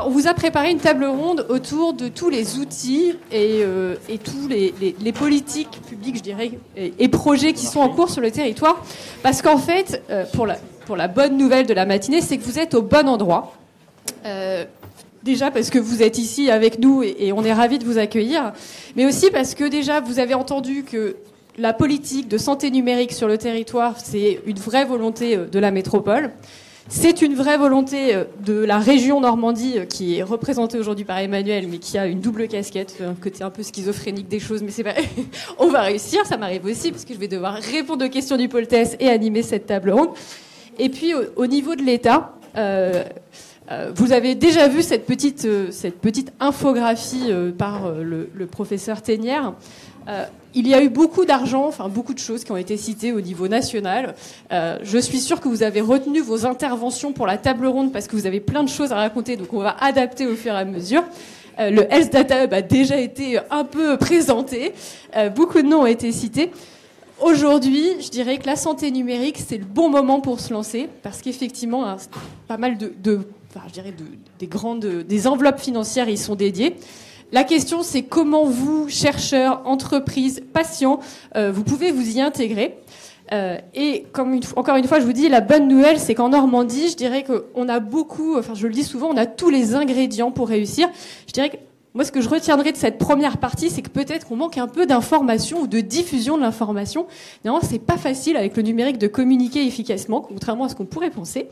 on vous a préparé une table ronde autour de tous les outils et tous les politiques publiques, je dirais, et projets qui sont en cours sur le territoire. Parce qu'en fait, pour la bonne nouvelle de la matinée, c'est que vous êtes au bon endroit. Déjà parce que vous êtes ici avec nous et on est ravis de vous accueillir. Mais aussi parce que déjà, vous avez entendu que la politique de santé numérique sur le territoire, c'est une vraie volonté de la métropole. C'est une vraie volonté de la région Normandie qui est représentée aujourd'hui par Emmanuel, mais qui a une double casquette, un côté un peu schizophrénique des choses, mais c'est pas... on va réussir, ça m'arrive aussi, parce que je vais devoir répondre aux questions du pôle TES et animer cette table ronde. Et puis, au niveau de l'État, vous avez déjà vu cette petite infographie par le professeur Ténière. Il y a eu beaucoup d'argent, enfin beaucoup de choses qui ont été citées au niveau national. Je suis sûre que vous avez retenu vos interventions pour la table ronde parce que vous avez plein de choses à raconter, donc on va adapter au fur et à mesure. Le Health Data Hub a déjà été un peu présenté. Beaucoup de noms ont été cités. Aujourd'hui, je dirais que la santé numérique, c'est le bon moment pour se lancer parce qu'effectivement, pas mal des enveloppes financières y sont dédiées. La question, c'est comment vous, chercheurs, entreprises, patients, vous pouvez vous y intégrer. Et encore une fois, je vous dis, la bonne nouvelle, c'est qu'en Normandie, je dirais qu'on a beaucoup, enfin je le dis souvent, on a tous les ingrédients pour réussir. Je dirais que moi, ce que je retiendrai de cette première partie, c'est que peut-être qu'on manque un peu d'information ou de diffusion de l'information. Non, c'est pas facile avec le numérique de communiquer efficacement, contrairement à ce qu'on pourrait penser.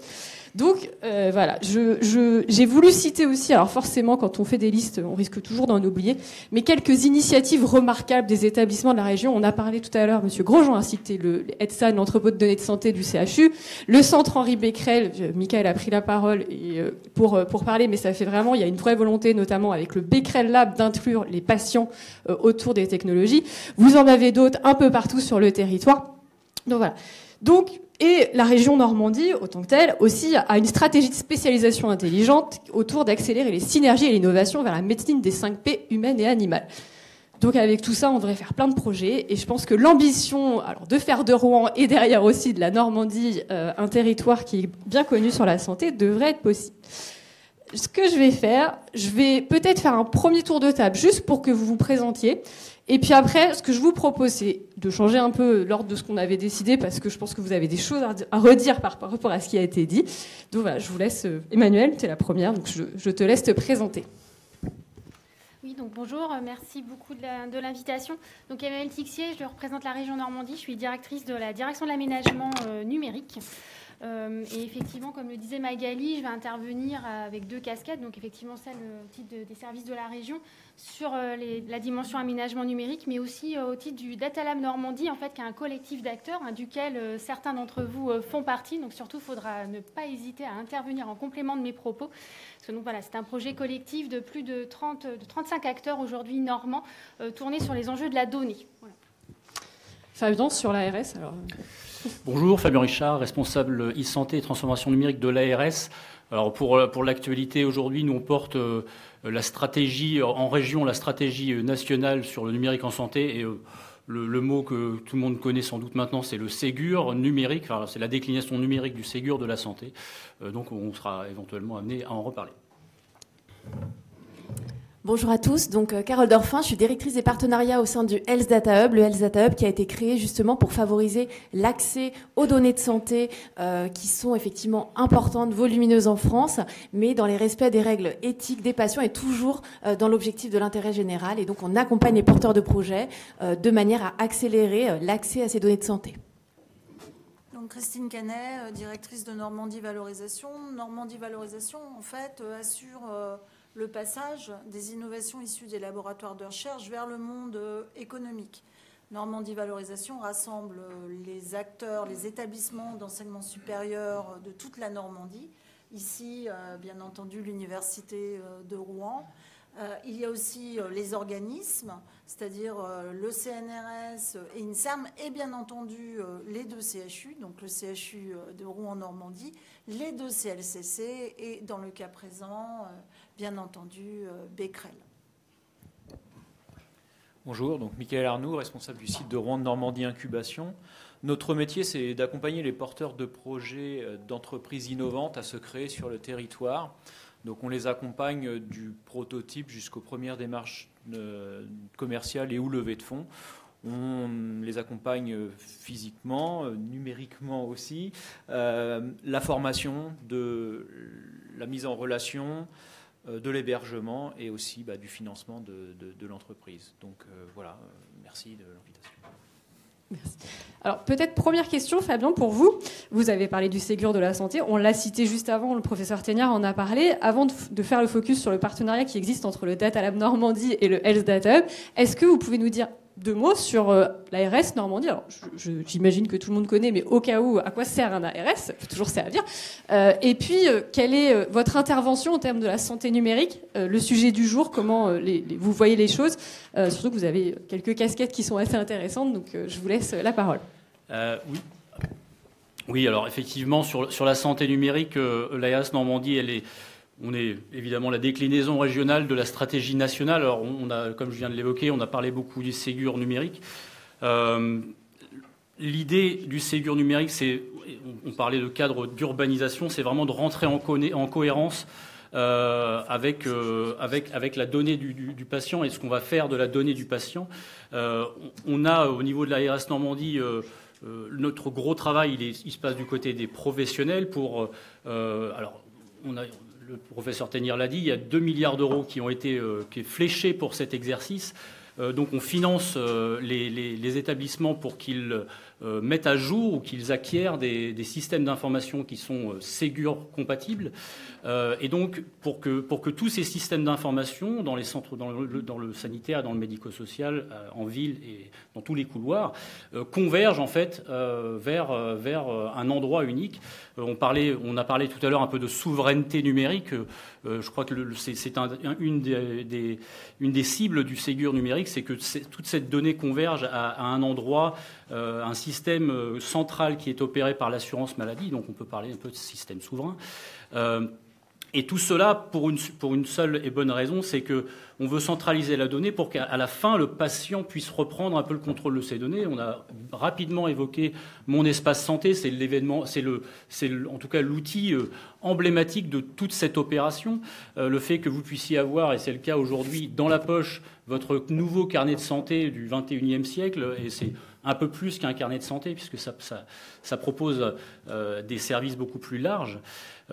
Donc voilà, j'ai voulu citer aussi, alors forcément quand on fait des listes, on risque toujours d'en oublier, mais quelques initiatives remarquables des établissements de la région. On a parlé tout à l'heure, Monsieur Grosjean a cité le ETSA, l'entrepôt de données de santé du CHU, le centre Henri Becquerel, Michael a pris la parole pour parler, mais ça fait vraiment, il y a une vraie volonté, notamment avec le Becquerel Lab, d'inclure les patients autour des technologies. Vous en avez d'autres un peu partout sur le territoire. Donc voilà. Et la région Normandie, autant que telle, aussi a une stratégie de spécialisation intelligente autour d'accélérer les synergies et l'innovation vers la médecine des 5P humaine et animale. Donc avec tout ça, on devrait faire plein de projets. Et je pense que l'ambition de faire de Rouen et derrière aussi de la Normandie un territoire qui est bien connu sur la santé devrait être possible. Ce que je vais faire, je vais peut-être faire un premier tour de table juste pour que vous vous présentiez. Et puis après, ce que je vous propose, c'est de changer un peu l'ordre de ce qu'on avait décidé parce que je pense que vous avez des choses à redire par rapport à ce qui a été dit. Donc voilà, je vous laisse... Emmanuel, tu es la première, donc je te laisse te présenter. Oui, donc bonjour, merci beaucoup de l'invitation. Donc Emmanuel Tixier, je représente la région Normandie, je suis directrice de la direction de l'aménagement numérique. Et effectivement, comme le disait Magali, je vais intervenir avec deux casquettes, donc effectivement celle au titre des services de la région sur la dimension aménagement numérique, mais aussi au titre du Data Lab Normandie, en fait, qui est un collectif d'acteurs, duquel certains d'entre vous font partie. Donc surtout, il faudra ne pas hésiter à intervenir en complément de mes propos. Parce que donc voilà, c'est un projet collectif de plus de 35 acteurs aujourd'hui normands, tournés sur les enjeux de la donnée. Voilà. Fabien, sur l'ARS, alors... Bonjour, Fabien Richard, responsable e-santé et transformation numérique de l'ARS. Alors pour l'actualité aujourd'hui, nous on porte la stratégie en région, la stratégie nationale sur le numérique en santé et le mot que tout le monde connaît sans doute maintenant, c'est le Ségur numérique. Enfin, c'est la déclinaison numérique du Ségur de la santé. Donc on sera éventuellement amené à en reparler. Bonjour à tous, donc Carole Dorfin, je suis directrice des partenariats au sein du Health Data Hub, le Health Data Hub qui a été créé justement pour favoriser l'accès aux données de santé qui sont effectivement importantes, volumineuses en France, mais dans les respects des règles éthiques des patients et toujours dans l'objectif de l'intérêt général. Et donc on accompagne les porteurs de projets de manière à accélérer l'accès à ces données de santé. Donc Christine Canet, directrice de Normandie Valorisation. Normandie Valorisation, en fait, assure... le passage des innovations issues des laboratoires de recherche vers le monde économique. Normandie Valorisation rassemble les acteurs, les établissements d'enseignement supérieur de toute la Normandie. Ici, bien entendu, l'Université de Rouen. Il y a aussi les organismes, c'est-à-dire le CNRS et INSERM, et bien entendu les deux CHU, donc le CHU de Rouen-Normandie, les deux CLCC et, dans le cas présent, bien entendu, Becquerel. Bonjour, donc Michael Arnoux, responsable du site de Rouen-Normandie Incubation. Notre métier, c'est d'accompagner les porteurs de projets d'entreprises innovantes à se créer sur le territoire. Donc on les accompagne du prototype jusqu'aux premières démarches commerciales et ou levées de fonds. On les accompagne physiquement, numériquement aussi, la formation, de la mise en relation, de l'hébergement et aussi du financement de l'entreprise. Donc voilà, merci de l'invitation. Merci. Alors peut-être première question, Fabien, pour vous. Vous avez parlé du Ségur de la santé, on l'a cité juste avant, le professeur Théniard en a parlé. Avant de faire le focus sur le partenariat qui existe entre le Data Lab Normandie et le Health Data Hub, est-ce que vous pouvez nous dire 2 mots sur l'ARS Normandie? Alors j'imagine que tout le monde connaît, mais au cas où, à quoi sert un ARS? Ça peut toujours servir. Et puis, quelle est votre intervention en termes de la santé numérique? Le sujet du jour, comment vous voyez les choses? Surtout que vous avez quelques casquettes qui sont assez intéressantes, donc je vous laisse la parole. Oui, alors effectivement, sur la santé numérique, l'ARS Normandie, on est évidemment la déclinaison régionale de la stratégie nationale. Alors, comme je viens de l'évoquer, on a parlé beaucoup du Ségur numérique. L'idée du Ségur numérique, on parlait de cadre d'urbanisation, c'est vraiment de rentrer en cohérence avec la donnée du patient et ce qu'on va faire de la donnée du patient. On a, au niveau de l'ARS Normandie, notre gros travail, il se passe du côté des professionnels le professeur Théniard l'a dit, il y a 2 milliards d'euros qui est fléchés pour cet exercice. Donc on finance les établissements pour qu'ils mettent à jour ou qu'ils acquièrent des systèmes d'information qui sont Ségur compatibles. Et donc pour que tous ces systèmes d'information dans les centres, dans le sanitaire, dans le médico-social, en ville et dans tous les couloirs, convergent en fait vers un endroit unique. On a parlé tout à l'heure un peu de souveraineté numérique. Je crois que c'est une des cibles du Ségur numérique, c'est que toute cette donnée converge à un endroit, un système central qui est opéré par l'assurance maladie. Donc on peut parler un peu de système souverain. Et tout cela pour une seule et bonne raison, c'est que on veut centraliser la donnée pour qu'à la fin, le patient puisse reprendre un peu le contrôle de ces données. On a rapidement évoqué Mon Espace Santé, c'est l'événement, c'est en tout cas l'outil emblématique de toute cette opération. Le fait que vous puissiez avoir, et c'est le cas aujourd'hui, dans la poche, votre nouveau carnet de santé du 21e siècle, et c'est un peu plus qu'un carnet de santé, puisque ça propose des services beaucoup plus larges.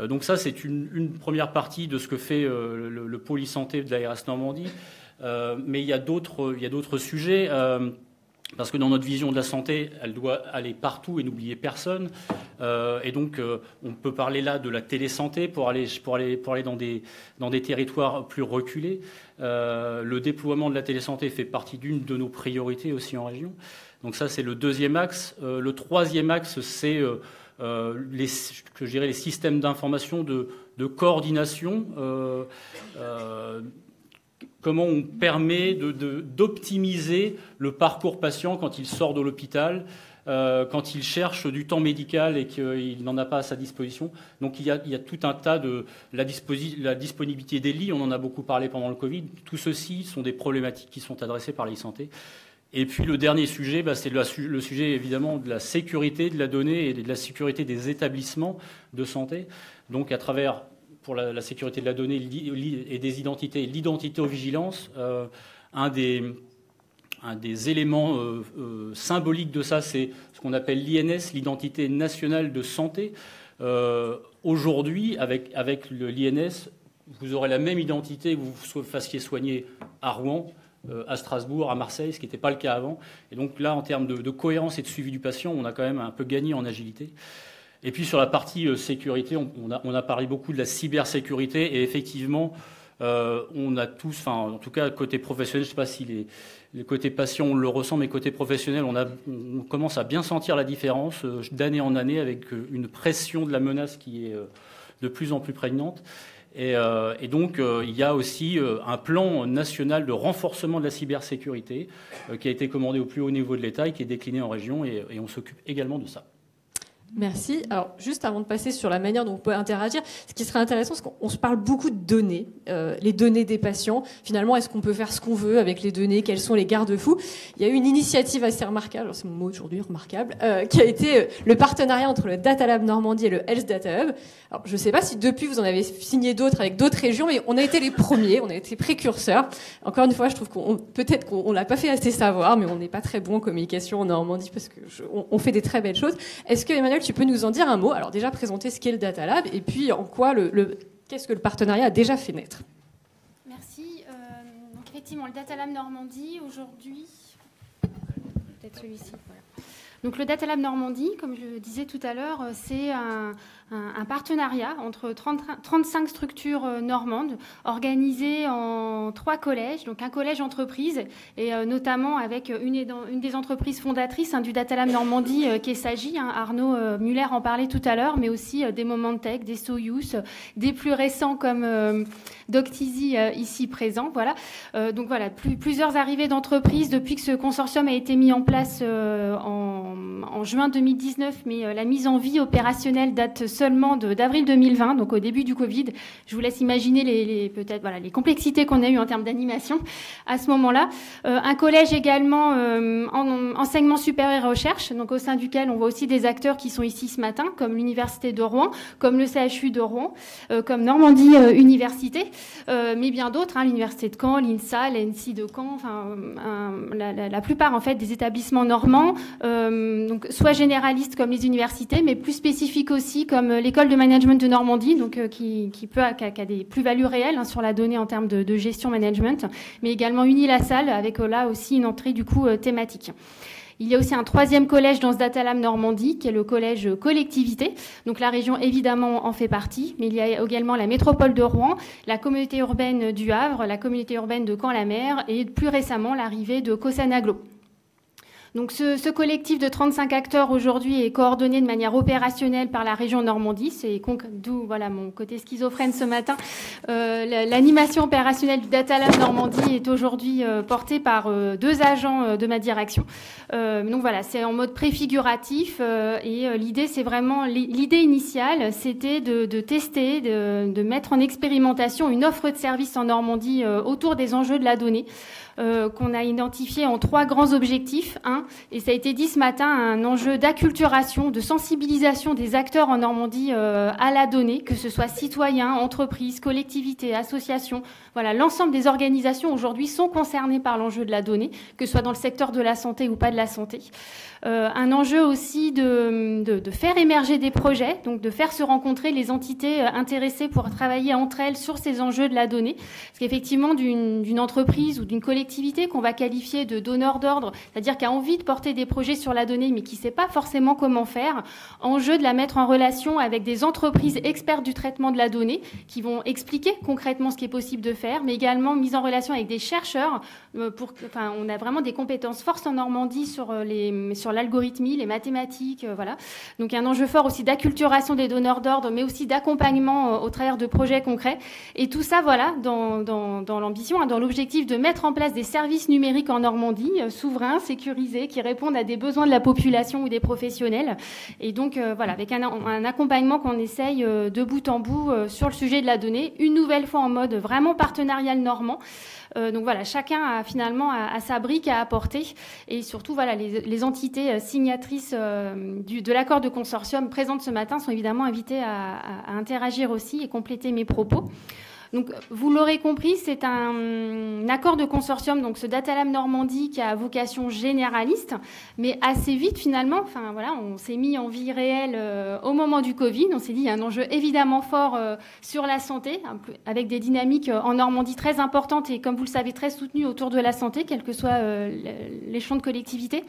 Donc ça, c'est une première partie de ce que fait le pôle e-santé de l'ARS Normandie. Mais il y a d'autres sujets, parce que dans notre vision de la santé, elle doit aller partout et n'oublier personne. Et donc, on peut parler là de la télésanté pour aller dans des territoires plus reculés. Le déploiement de la télésanté fait partie d'une de nos priorités aussi en région. Donc ça, c'est le deuxième axe. Le troisième axe, c'est les systèmes d'information de coordination. Comment on permet d'optimiser le parcours patient quand il sort de l'hôpital, quand il cherche du temps médical et qu'il n'en a pas à sa disposition. Donc il y a tout un tas de la disponibilité des lits, on en a beaucoup parlé pendant le Covid. Tout ceci sont des problématiques qui sont adressées par l'e-santé. Et puis le dernier sujet, c'est le sujet évidemment de la sécurité de la donnée et de la sécurité des établissements de santé. Donc à travers, pour la sécurité de la donnée et des identités, l'identité-vigilance, un des éléments symboliques de ça, c'est ce qu'on appelle l'INS, l'identité nationale de santé. Aujourd'hui, avec l'INS, vous aurez la même identité que vous fassiez soigner à Rouen, à Strasbourg, à Marseille, ce qui n'était pas le cas avant. Et donc là, en termes de cohérence et de suivi du patient, on a quand même un peu gagné en agilité. Et puis sur la partie sécurité, on a parlé beaucoup de la cybersécurité. Et effectivement, on a tous, en tout cas côté professionnel, je ne sais pas si les côtés patients on le ressent, mais côté professionnel, on commence à bien sentir la différence d'année en année avec une pression de la menace qui est de plus en plus prégnante. Et donc, il y a aussi un plan national de renforcement de la cybersécurité qui a été commandé au plus haut niveau de l'État et qui est décliné en région, et on s'occupe également de ça. Merci. Alors, juste avant de passer sur la manière dont on peut interagir, ce qui serait intéressant, c'est qu'on se parle beaucoup de données, les données des patients. Finalement, est-ce qu'on peut faire ce qu'on veut avec les données? Quels sont les garde-fous? Il y a eu une initiative assez remarquable, alors c'est mon mot aujourd'hui, remarquable, qui a été le partenariat entre le Data Lab Normandie et le Health Data Hub. Alors, je ne sais pas si depuis vous en avez signé d'autres avec d'autres régions, mais on a été les premiers, on a été précurseurs. Encore une fois, je trouve peut-être qu'on l'a pas fait assez savoir, mais on n'est pas très bon en communication en Normandie parce que on fait des très belles choses. Est-ce que Emmanuel, tu peux nous en dire un mot? Alors déjà présenter ce qu'est le Data Lab et puis en quoi qu'est-ce que le partenariat a déjà fait naître? Merci. Donc effectivement, le Data Lab Normandie aujourd'hui, peut-être celui-ci. Voilà. Donc le Data Lab Normandie, comme je disais tout à l'heure, c'est un partenariat entre 35 structures normandes organisées en 3 collèges, donc un collège entreprise et notamment avec une des entreprises fondatrices du Data Lab Normandie qui est Sagi. Arnaud Muller en parlait tout à l'heure, mais aussi des Momentech, des Soyuz, des plus récents comme Doctizy ici présent. Voilà. Donc voilà, plusieurs arrivées d'entreprises depuis que ce consortium a été mis en place en juin 2019, mais la mise en vie opérationnelle date seulement d'avril 2020, donc au début du Covid. Je vous laisse imaginer peut-être les complexités qu'on a eues en termes d'animation à ce moment-là. Un collège également en enseignement supérieur et recherche, donc au sein duquel on voit aussi des acteurs qui sont ici ce matin, comme l'Université de Rouen, comme le CHU de Rouen, comme Normandie Université, mais bien d'autres, l'Université de Caen, l'INSA, l'ENSI de Caen, la plupart en fait des établissements normands, donc soit généralistes comme les universités, mais plus spécifiques aussi comme l'école de management de Normandie, donc qui a des plus-values réelles sur la donnée en termes de gestion management, mais également Unilassal avec là aussi une entrée du coup thématique. Il y a aussi un 3e collège dans ce Data Lab Normandie, qui est le collège collectivité. Donc la région, évidemment, en fait partie, mais il y a également la métropole de Rouen, la communauté urbaine du Havre, la communauté urbaine de Caen-la-Mer et plus récemment l'arrivée de Cossanaglo. Donc ce collectif de 35 acteurs aujourd'hui est coordonné de manière opérationnelle par la région Normandie. C'est d'où mon côté schizophrène ce matin. L'animation opérationnelle du Data Lab Normandie est aujourd'hui portée par 2 agents de ma direction. Donc voilà, c'est en mode préfiguratif et l'idée c'est vraiment l'idée initiale, c'était de tester, de mettre en expérimentation une offre de services en Normandie autour des enjeux de la donnée. Qu'on a identifié en 3 grands objectifs. Et ça a été dit ce matin, un enjeu d'acculturation, de sensibilisation des acteurs en Normandie à la donnée, que ce soit citoyens, entreprises, collectivités, associations. Voilà, l'ensemble des organisations aujourd'hui sont concernées par l'enjeu de la donnée, que ce soit dans le secteur de la santé ou pas de la santé. Un enjeu aussi de faire émerger des projets, donc de faire se rencontrer les entités intéressées pour travailler entre elles sur ces enjeux de la donnée. Parce qu'effectivement, d'une entreprise ou d'une collectivité qu'on va qualifier de donneur d'ordre, c'est-à-dire qui a envie de porter des projets sur la donnée, mais qui ne sait pas forcément comment faire, enjeu de la mettre en relation avec des entreprises expertes du traitement de la donnée, qui vont expliquer concrètement ce qui est possible de faire, mais également mise en relation avec des chercheurs. On a vraiment des compétences fortes en Normandie sur l'algorithmie, les mathématiques, voilà. Donc un enjeu fort aussi d'acculturation des donneurs d'ordre, mais aussi d'accompagnement au travers de projets concrets. Et tout ça, voilà, dans l'ambition, dans l'objectif de mettre en place des services numériques en Normandie, souverains, sécurisés, qui répondent à des besoins de la population ou des professionnels. Et donc, voilà, avec un accompagnement qu'on essaye de bout en bout sur le sujet de la donnée, une nouvelle fois en mode vraiment partenarial normand. Donc voilà, chacun a finalement sa brique à apporter et surtout voilà, les entités signatrices de l'accord de consortium présentes ce matin sont évidemment invitées à interagir aussi et compléter mes propos. Donc, vous l'aurez compris, c'est un accord de consortium, donc ce Data Lab Normandie qui a vocation généraliste, mais assez vite finalement, on s'est mis en vie réelle au moment du Covid. On s'est dit il y a un enjeu évidemment fort sur la santé, avec des dynamiques en Normandie très importantes et comme vous le savez très soutenues autour de la santé, quel que soit l'échelon de collectivité.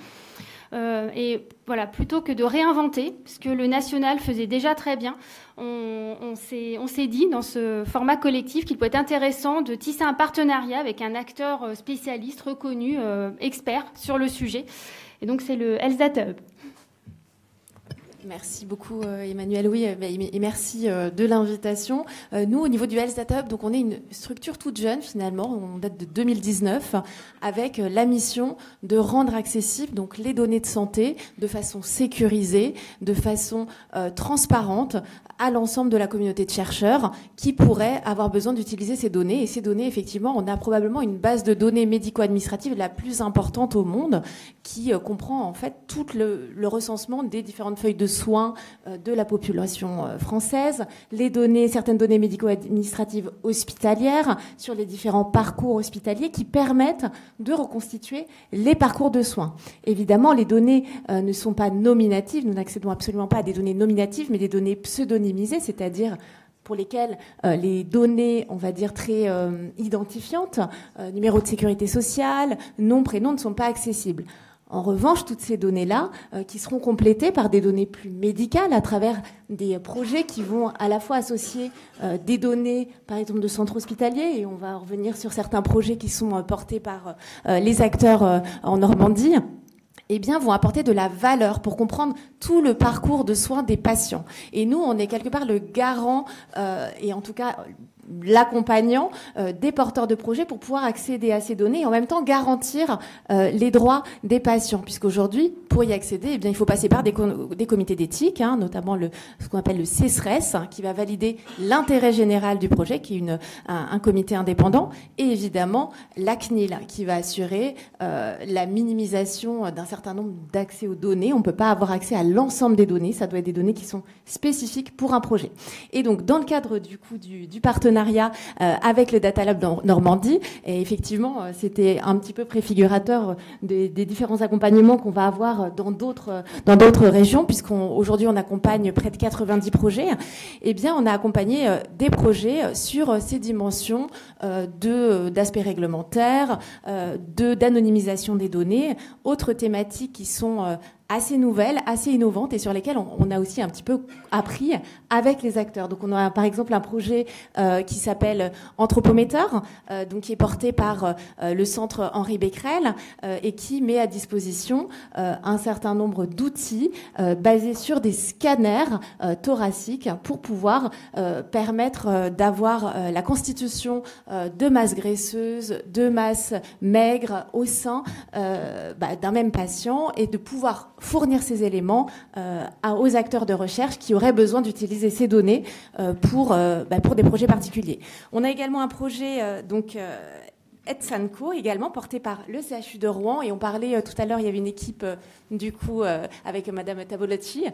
Et voilà, plutôt que de réinventer, ce que le national faisait déjà très bien, on s'est dit dans ce format collectif qu'il peut être intéressant de tisser un partenariat avec un acteur spécialiste, reconnu, expert sur le sujet. Et donc c'est le Health Data Hub. Merci beaucoup Emmanuel, oui, et merci de l'invitation. Nous, au niveau du Health Data Hub, donc on est une structure toute jeune finalement, on date de 2019, avec la mission de rendre accessibles donc les données de santé de façon sécurisée, de façon transparente à l'ensemble de la communauté de chercheurs qui pourraient avoir besoin d'utiliser ces données. Et ces données, effectivement, on a probablement une base de données médico-administratives la plus importante au monde qui comprend en fait tout le recensement des différentes feuilles de soins de la population française, les données, certaines données médico-administratives hospitalières sur les différents parcours hospitaliers qui permettent de reconstituer les parcours de soins. Évidemment, les données ne sont pas nominatives, nous n'accédons absolument pas à des données nominatives, mais des données pseudonymisées, c'est-à-dire pour lesquelles les données, on va dire, très identifiantes, numéro de sécurité sociale, nom, prénom, ne sont pas accessibles. En revanche, toutes ces données-là, qui seront complétées par des données plus médicales à travers des projets qui vont à la fois associer des données, par exemple, de centres hospitaliers, et on va revenir sur certains projets qui sont portés par les acteurs en Normandie, eh bien, vont apporter de la valeur pour comprendre tout le parcours de soins des patients. Et nous, on est quelque part le garant, et en tout cas l'accompagnant des porteurs de projets pour pouvoir accéder à ces données et en même temps garantir les droits des patients. Puisqu'aujourd'hui, pour y accéder, eh bien, il faut passer par des comités d'éthique, notamment ce qu'on appelle le CESRES, qui va valider l'intérêt général du projet, qui est un comité indépendant, et évidemment la CNIL, qui va assurer la minimisation d'un certain nombre d'accès aux données. On ne peut pas avoir accès à l'ensemble des données, ça doit être des données qui sont spécifiques pour un projet. Et donc, dans le cadre du partenariat avec le Data Lab Normandie, et effectivement, c'était un petit peu préfigurateur des différents accompagnements qu'on va avoir dans d'autres régions, puisqu'aujourd'hui on accompagne près de 90 projets. Eh bien, on a accompagné des projets sur ces dimensions d'aspects réglementaires, d'anonymisation des données, autres thématiques qui sont assez nouvelles, assez innovantes et sur lesquelles on a aussi un petit peu appris avec les acteurs. Donc on a par exemple un projet qui s'appelle Anthropométeur, donc qui est porté par le centre Henri Becquerel et qui met à disposition un certain nombre d'outils basés sur des scanners thoraciques pour pouvoir permettre d'avoir la constitution de masses graisseuses, de masses maigres au sein d'un même patient et de pouvoir fournir ces éléments aux acteurs de recherche qui auraient besoin d'utiliser ces données pour des projets particuliers. On a également un projet EdSanco, également porté par le CHU de Rouen, et on parlait tout à l'heure, il y avait une équipe avec Madame Tavolacci,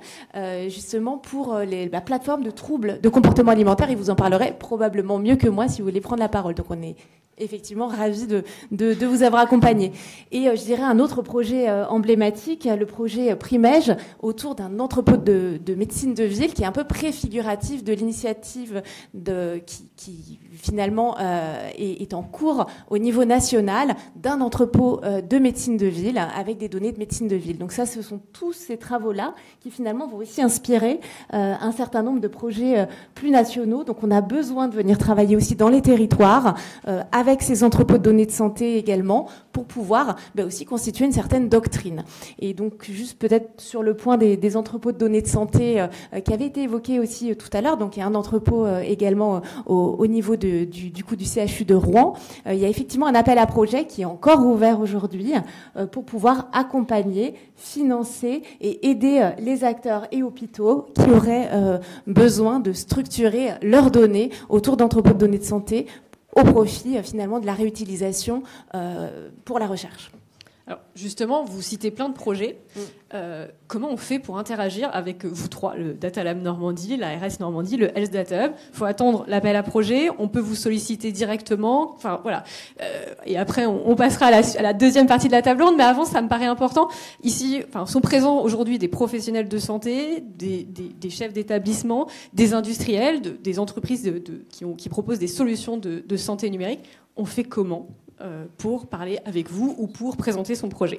justement pour la plateforme de troubles de comportement alimentaire, et vous en parlerez probablement mieux que moi si vous voulez prendre la parole. Donc on est effectivement ravis de vous avoir accompagné. Et je dirais un autre projet emblématique, le projet Primège, autour d'un entrepôt de médecine de ville qui est un peu préfiguratif de l'initiative qui finalement est en cours au niveau national d'un entrepôt de médecine de ville avec des données de médecine de ville. Donc ça, ce sont tous ces travaux-là qui finalement vont aussi inspirer un certain nombre de projets plus nationaux. Donc on a besoin de venir travailler aussi dans les territoires avec ces entrepôts de données de santé également pour pouvoir aussi constituer une certaine doctrine. Et donc juste peut-être sur le point des entrepôts de données de santé qui avait été évoqué aussi tout à l'heure, donc il y a un entrepôt également au niveau du CHU de Rouen. Il y a effectivement un appel à projet qui est encore ouvert aujourd'hui pour pouvoir accompagner, financer et aider les acteurs et hôpitaux qui auraient besoin de structurer leurs données autour d'entrepôts de données de santé au profit finalement de la réutilisation pour la recherche. Alors justement, vous citez plein de projets. Comment on fait pour interagir avec vous trois, le Data Lab Normandie, la RS Normandie, le Health Data Hub? Il faut attendre l'appel à projet, on peut vous solliciter directement. Enfin voilà. Et après, on passera à la deuxième partie de la table ronde. Mais avant, ça me paraît important. Ici, sont présents aujourd'hui des professionnels de santé, des chefs d'établissement, des industriels, des entreprises qui proposent des solutions de santé numérique. On fait comment pour parler avec vous ou pour présenter son projet?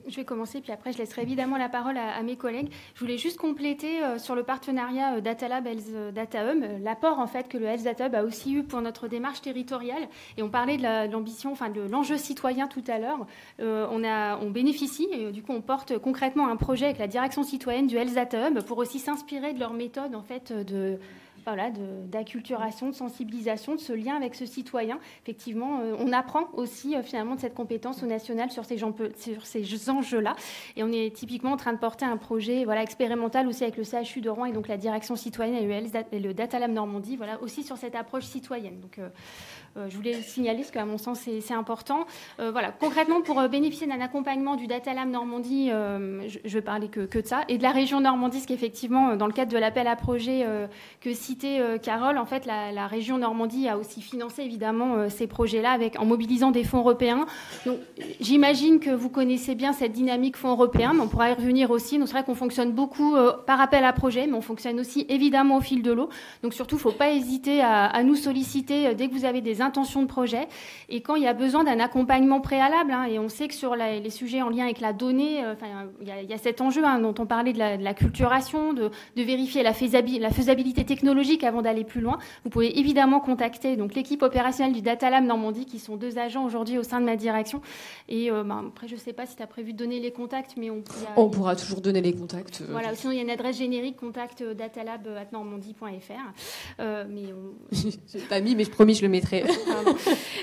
Je vais commencer, puis après je laisserai évidemment la parole à mes collègues. Je voulais juste compléter sur le partenariat Datalab Health Data Hub, l'apport en fait que le Health Data Hub a aussi eu pour notre démarche territoriale. Et on parlait de l'ambition, enfin de l'enjeu citoyen tout à l'heure. On bénéficie, et du coup on porte concrètement un projet avec la direction citoyenne du Health Data Hub pour aussi s'inspirer de leur méthode en fait d'acculturation, de sensibilisation, de ce lien avec ce citoyen. Effectivement, on apprend aussi finalement de cette compétence au national sur ces enjeux-là. Et on est typiquement en train de porter un projet expérimental aussi avec le CHU de Rouen et donc la direction citoyenne et le Data Lab Normandie, aussi sur cette approche citoyenne. Donc, je voulais signaler, parce qu'à mon sens, c'est important. Concrètement, pour bénéficier d'un accompagnement du Data Lab Normandie, je vais parler que de ça, et de la région Normandie, ce qu'effectivement, dans le cadre de l'appel à projet que citait Carole, en fait, la région Normandie a aussi financé, évidemment, ces projets-là en mobilisant des fonds européens. Donc, j'imagine que vous connaissez bien cette dynamique fonds européens, mais on pourra y revenir aussi. Donc, c'est vrai qu'on fonctionne beaucoup par appel à projet, mais on fonctionne aussi, évidemment, au fil de l'eau. Donc, surtout, il ne faut pas hésiter à nous solliciter dès que vous avez des intentions de projet et quand il y a besoin d'un accompagnement préalable, et on sait que sur les sujets en lien avec la donnée, il y a cet enjeu dont on parlait de la culturation, de vérifier la faisabilité technologique avant d'aller plus loin. Vous pouvez évidemment contacter donc l'équipe opérationnelle du Data Lab Normandie, qui sont 2 agents aujourd'hui au sein de ma direction. Et après, je ne sais pas si tu as prévu de donner les contacts, mais on pourra toujours donner les contacts. Voilà, sinon il y a une adresse générique, contact datalab@normandie.fr. Je l'ai pas mis, mais promis, je le mettrai.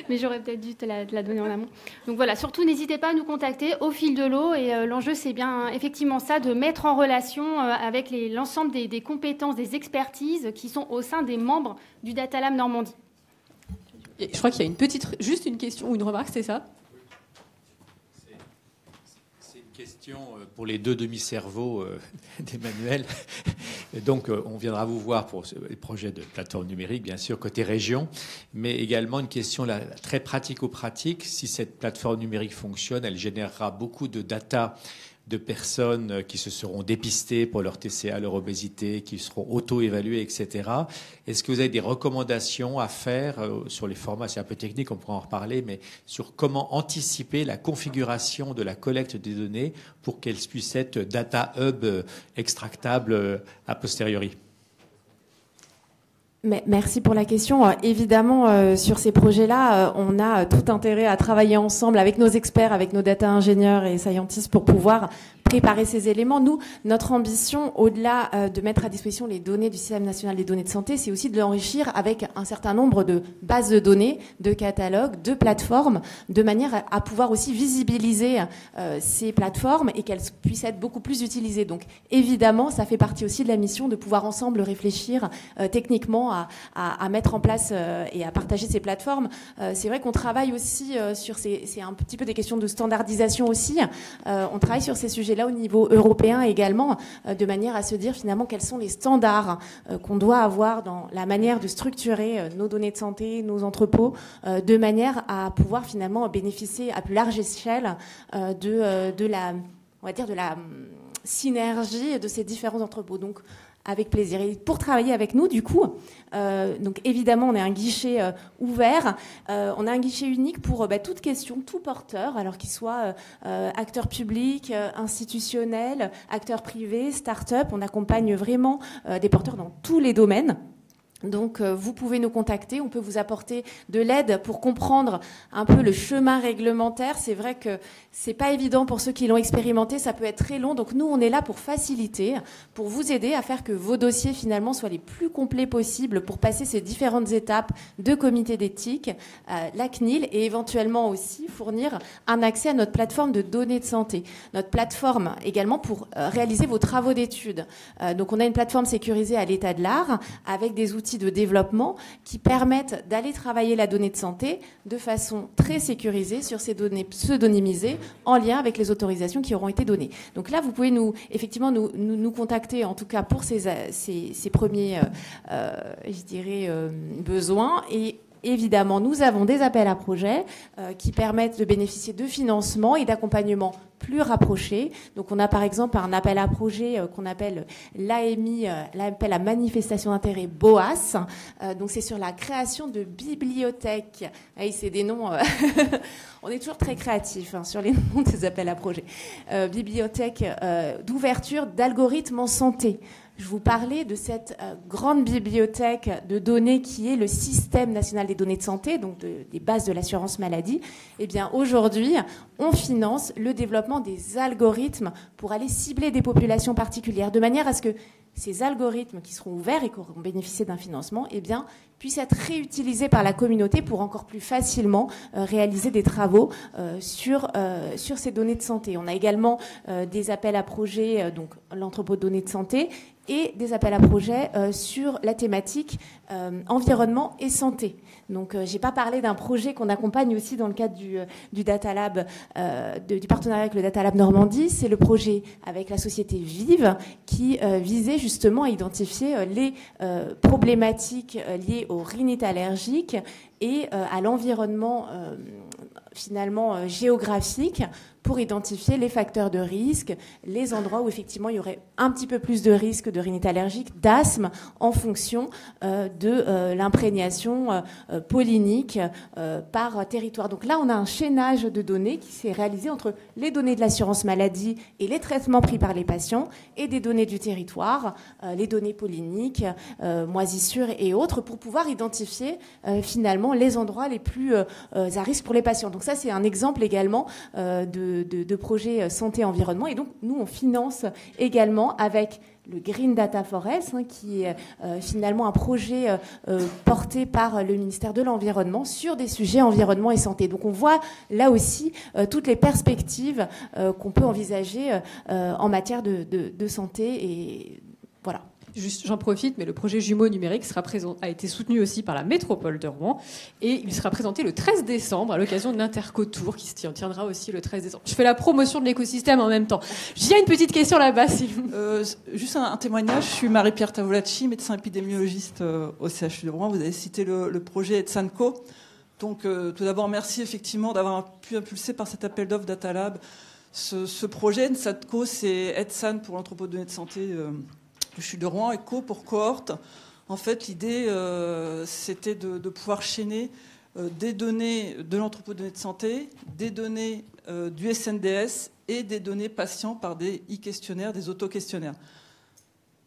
Mais j'aurais peut-être dû te la donner en amont. Donc voilà, surtout n'hésitez pas à nous contacter au fil de l'eau. Et l'enjeu, c'est bien effectivement ça, de mettre en relation avec l'ensemble des compétences, des expertises qui sont au sein des membres du Data Lab Normandie. Et je crois qu'il y a juste une question ou une remarque, c'est ça ? Question pour les 2 demi-cerveaux d'Emmanuel. Donc, on viendra vous voir pour les projets de plateforme numérique, bien sûr, côté région, mais également une question là, très pratico-pratique. Si cette plateforme numérique fonctionne, elle générera beaucoup de data de personnes qui se seront dépistées pour leur TCA, leur obésité, qui seront auto-évaluées, etc. Est-ce que vous avez des recommandations à faire sur les formats? C'est un peu technique, on pourra en reparler, mais sur comment anticiper la configuration de la collecte des données pour qu'elle puisse être data hub extractable a posteriori? Merci pour la question. Évidemment, sur ces projets-là, on a tout intérêt à travailler ensemble avec nos experts, avec nos data ingénieurs et scientists pour pouvoir préparer ces éléments. Nous, notre ambition, au-delà de mettre à disposition les données du Système national des données de santé, c'est aussi de l'enrichir avec un certain nombre de bases de données, de catalogues, de plateformes, de manière à pouvoir aussi visibiliser ces plateformes et qu'elles puissent être beaucoup plus utilisées. Donc, évidemment, ça fait partie aussi de la mission de pouvoir ensemble réfléchir techniquement à mettre en place et à partager ces plateformes. C'est vrai qu'on travaille aussi sur c'est un petit peu des questions de standardisation aussi. On travaille sur ces sujets-là au niveau européen également, de manière à se dire finalement quels sont les standards qu'on doit avoir dans la manière de structurer nos données de santé, nos entrepôts, de manière à pouvoir finalement bénéficier à plus large échelle de la, on va dire, de la synergie de ces différents entrepôts. Donc, avec plaisir. Et pour travailler avec nous, du coup, donc évidemment, on a un guichet ouvert. On a un guichet unique pour toute question, tout porteur, alors qu'il soit acteur public, institutionnel, acteur privé, start-up. On accompagne vraiment des porteurs dans tous les domaines. Donc, vous pouvez nous contacter, on peut vous apporter de l'aide pour comprendre un peu le chemin réglementaire. C'est vrai que c'est pas évident pour ceux qui l'ont expérimenté, ça peut être très long. Donc, nous, on est là pour faciliter, pour vous aider à faire que vos dossiers, finalement, soient les plus complets possibles pour passer ces différentes étapes de comité d'éthique, la CNIL, et éventuellement aussi fournir un accès à notre plateforme de données de santé. Notre plateforme également pour réaliser vos travaux d'études. Donc, on a une plateforme sécurisée à l'état de l'art avec des outils de développement qui permettent d'aller travailler la donnée de santé de façon très sécurisée sur ces données pseudonymisées en lien avec les autorisations qui auront été données. Donc là, vous pouvez effectivement nous contacter, en tout cas pour ces premiers, je dirais, besoins. Et évidemment, nous avons des appels à projets qui permettent de bénéficier de financements et d'accompagnement plus rapprochés. Donc, on a par exemple un appel à projet qu'on appelle l'AMI, l'appel à manifestation d'intérêt BOAS. Donc, c'est sur la création de bibliothèques. Ah, c'est des noms... On est toujours très créatifs sur les noms des appels à projets. Bibliothèque d'ouverture d'algorithmes en santé. Je vous parlais de cette grande bibliothèque de données qui est le Système national des données de santé, donc des bases de l'assurance maladie. Eh bien, aujourd'hui, on finance le développement des algorithmes pour aller cibler des populations particulières, de manière à ce que ces algorithmes qui seront ouverts et qui auront bénéficié d'un financement, eh bien, puissent être réutilisés par la communauté pour encore plus facilement réaliser des travaux sur ces données de santé. On a également des appels à projets, donc l'entrepôt de données de santé, et des appels à projets sur la thématique environnement et santé. Donc, j'ai pas parlé d'un projet qu'on accompagne aussi dans le cadre du Data Lab, du partenariat avec le Data Lab Normandie. C'est le projet avec la société Vive qui visait justement à identifier les problématiques liées aux rhinites allergiques et à l'environnement finalement géographique pour identifier les facteurs de risque, les endroits où effectivement il y aurait un petit peu plus de risque de rhinite allergique, d'asthme, en fonction de l'imprégnation pollinique par territoire. Donc là, on a un chaînage de données qui s'est réalisé entre les données de l'assurance maladie et les traitements pris par les patients et des données du territoire, les données polliniques, moisissures et autres, pour pouvoir identifier finalement les endroits les plus à risque pour les patients. Donc ça, c'est un exemple également de projet santé-environnement. Et donc, nous, on finance également avec le Green Data Forest, qui est finalement un projet porté par le ministère de l'Environnement sur des sujets environnement et santé. Donc, on voit là aussi toutes les perspectives qu'on peut envisager en matière de santé. Et voilà. Juste, j'en profite, mais le projet Jumeaux numériques a été soutenu aussi par la métropole de Rouen et il sera présenté le 13 décembre à l'occasion de l'Interco-Tour qui se tiendra aussi le 13 décembre. Je fais la promotion de l'écosystème en même temps. J'ai une petite question là-bas. Juste un témoignage. Je suis Marie-Pierre Tavolacci, médecin épidémiologiste au CHU de Rouen. Vous avez cité le projet ETSANCO. Donc, tout d'abord, merci effectivement d'avoir pu impulser par cet appel d'offres Data Lab ce projet. ETSANCO, c'est ETSAN pour l'entrepôt de données de santé du CHU de Rouen, et Co pour cohorte. En fait, l'idée, c'était de pouvoir chaîner des données de l'entrepôt de données de santé, des données du SNDS et des données patients par des e-questionnaires, des auto-questionnaires.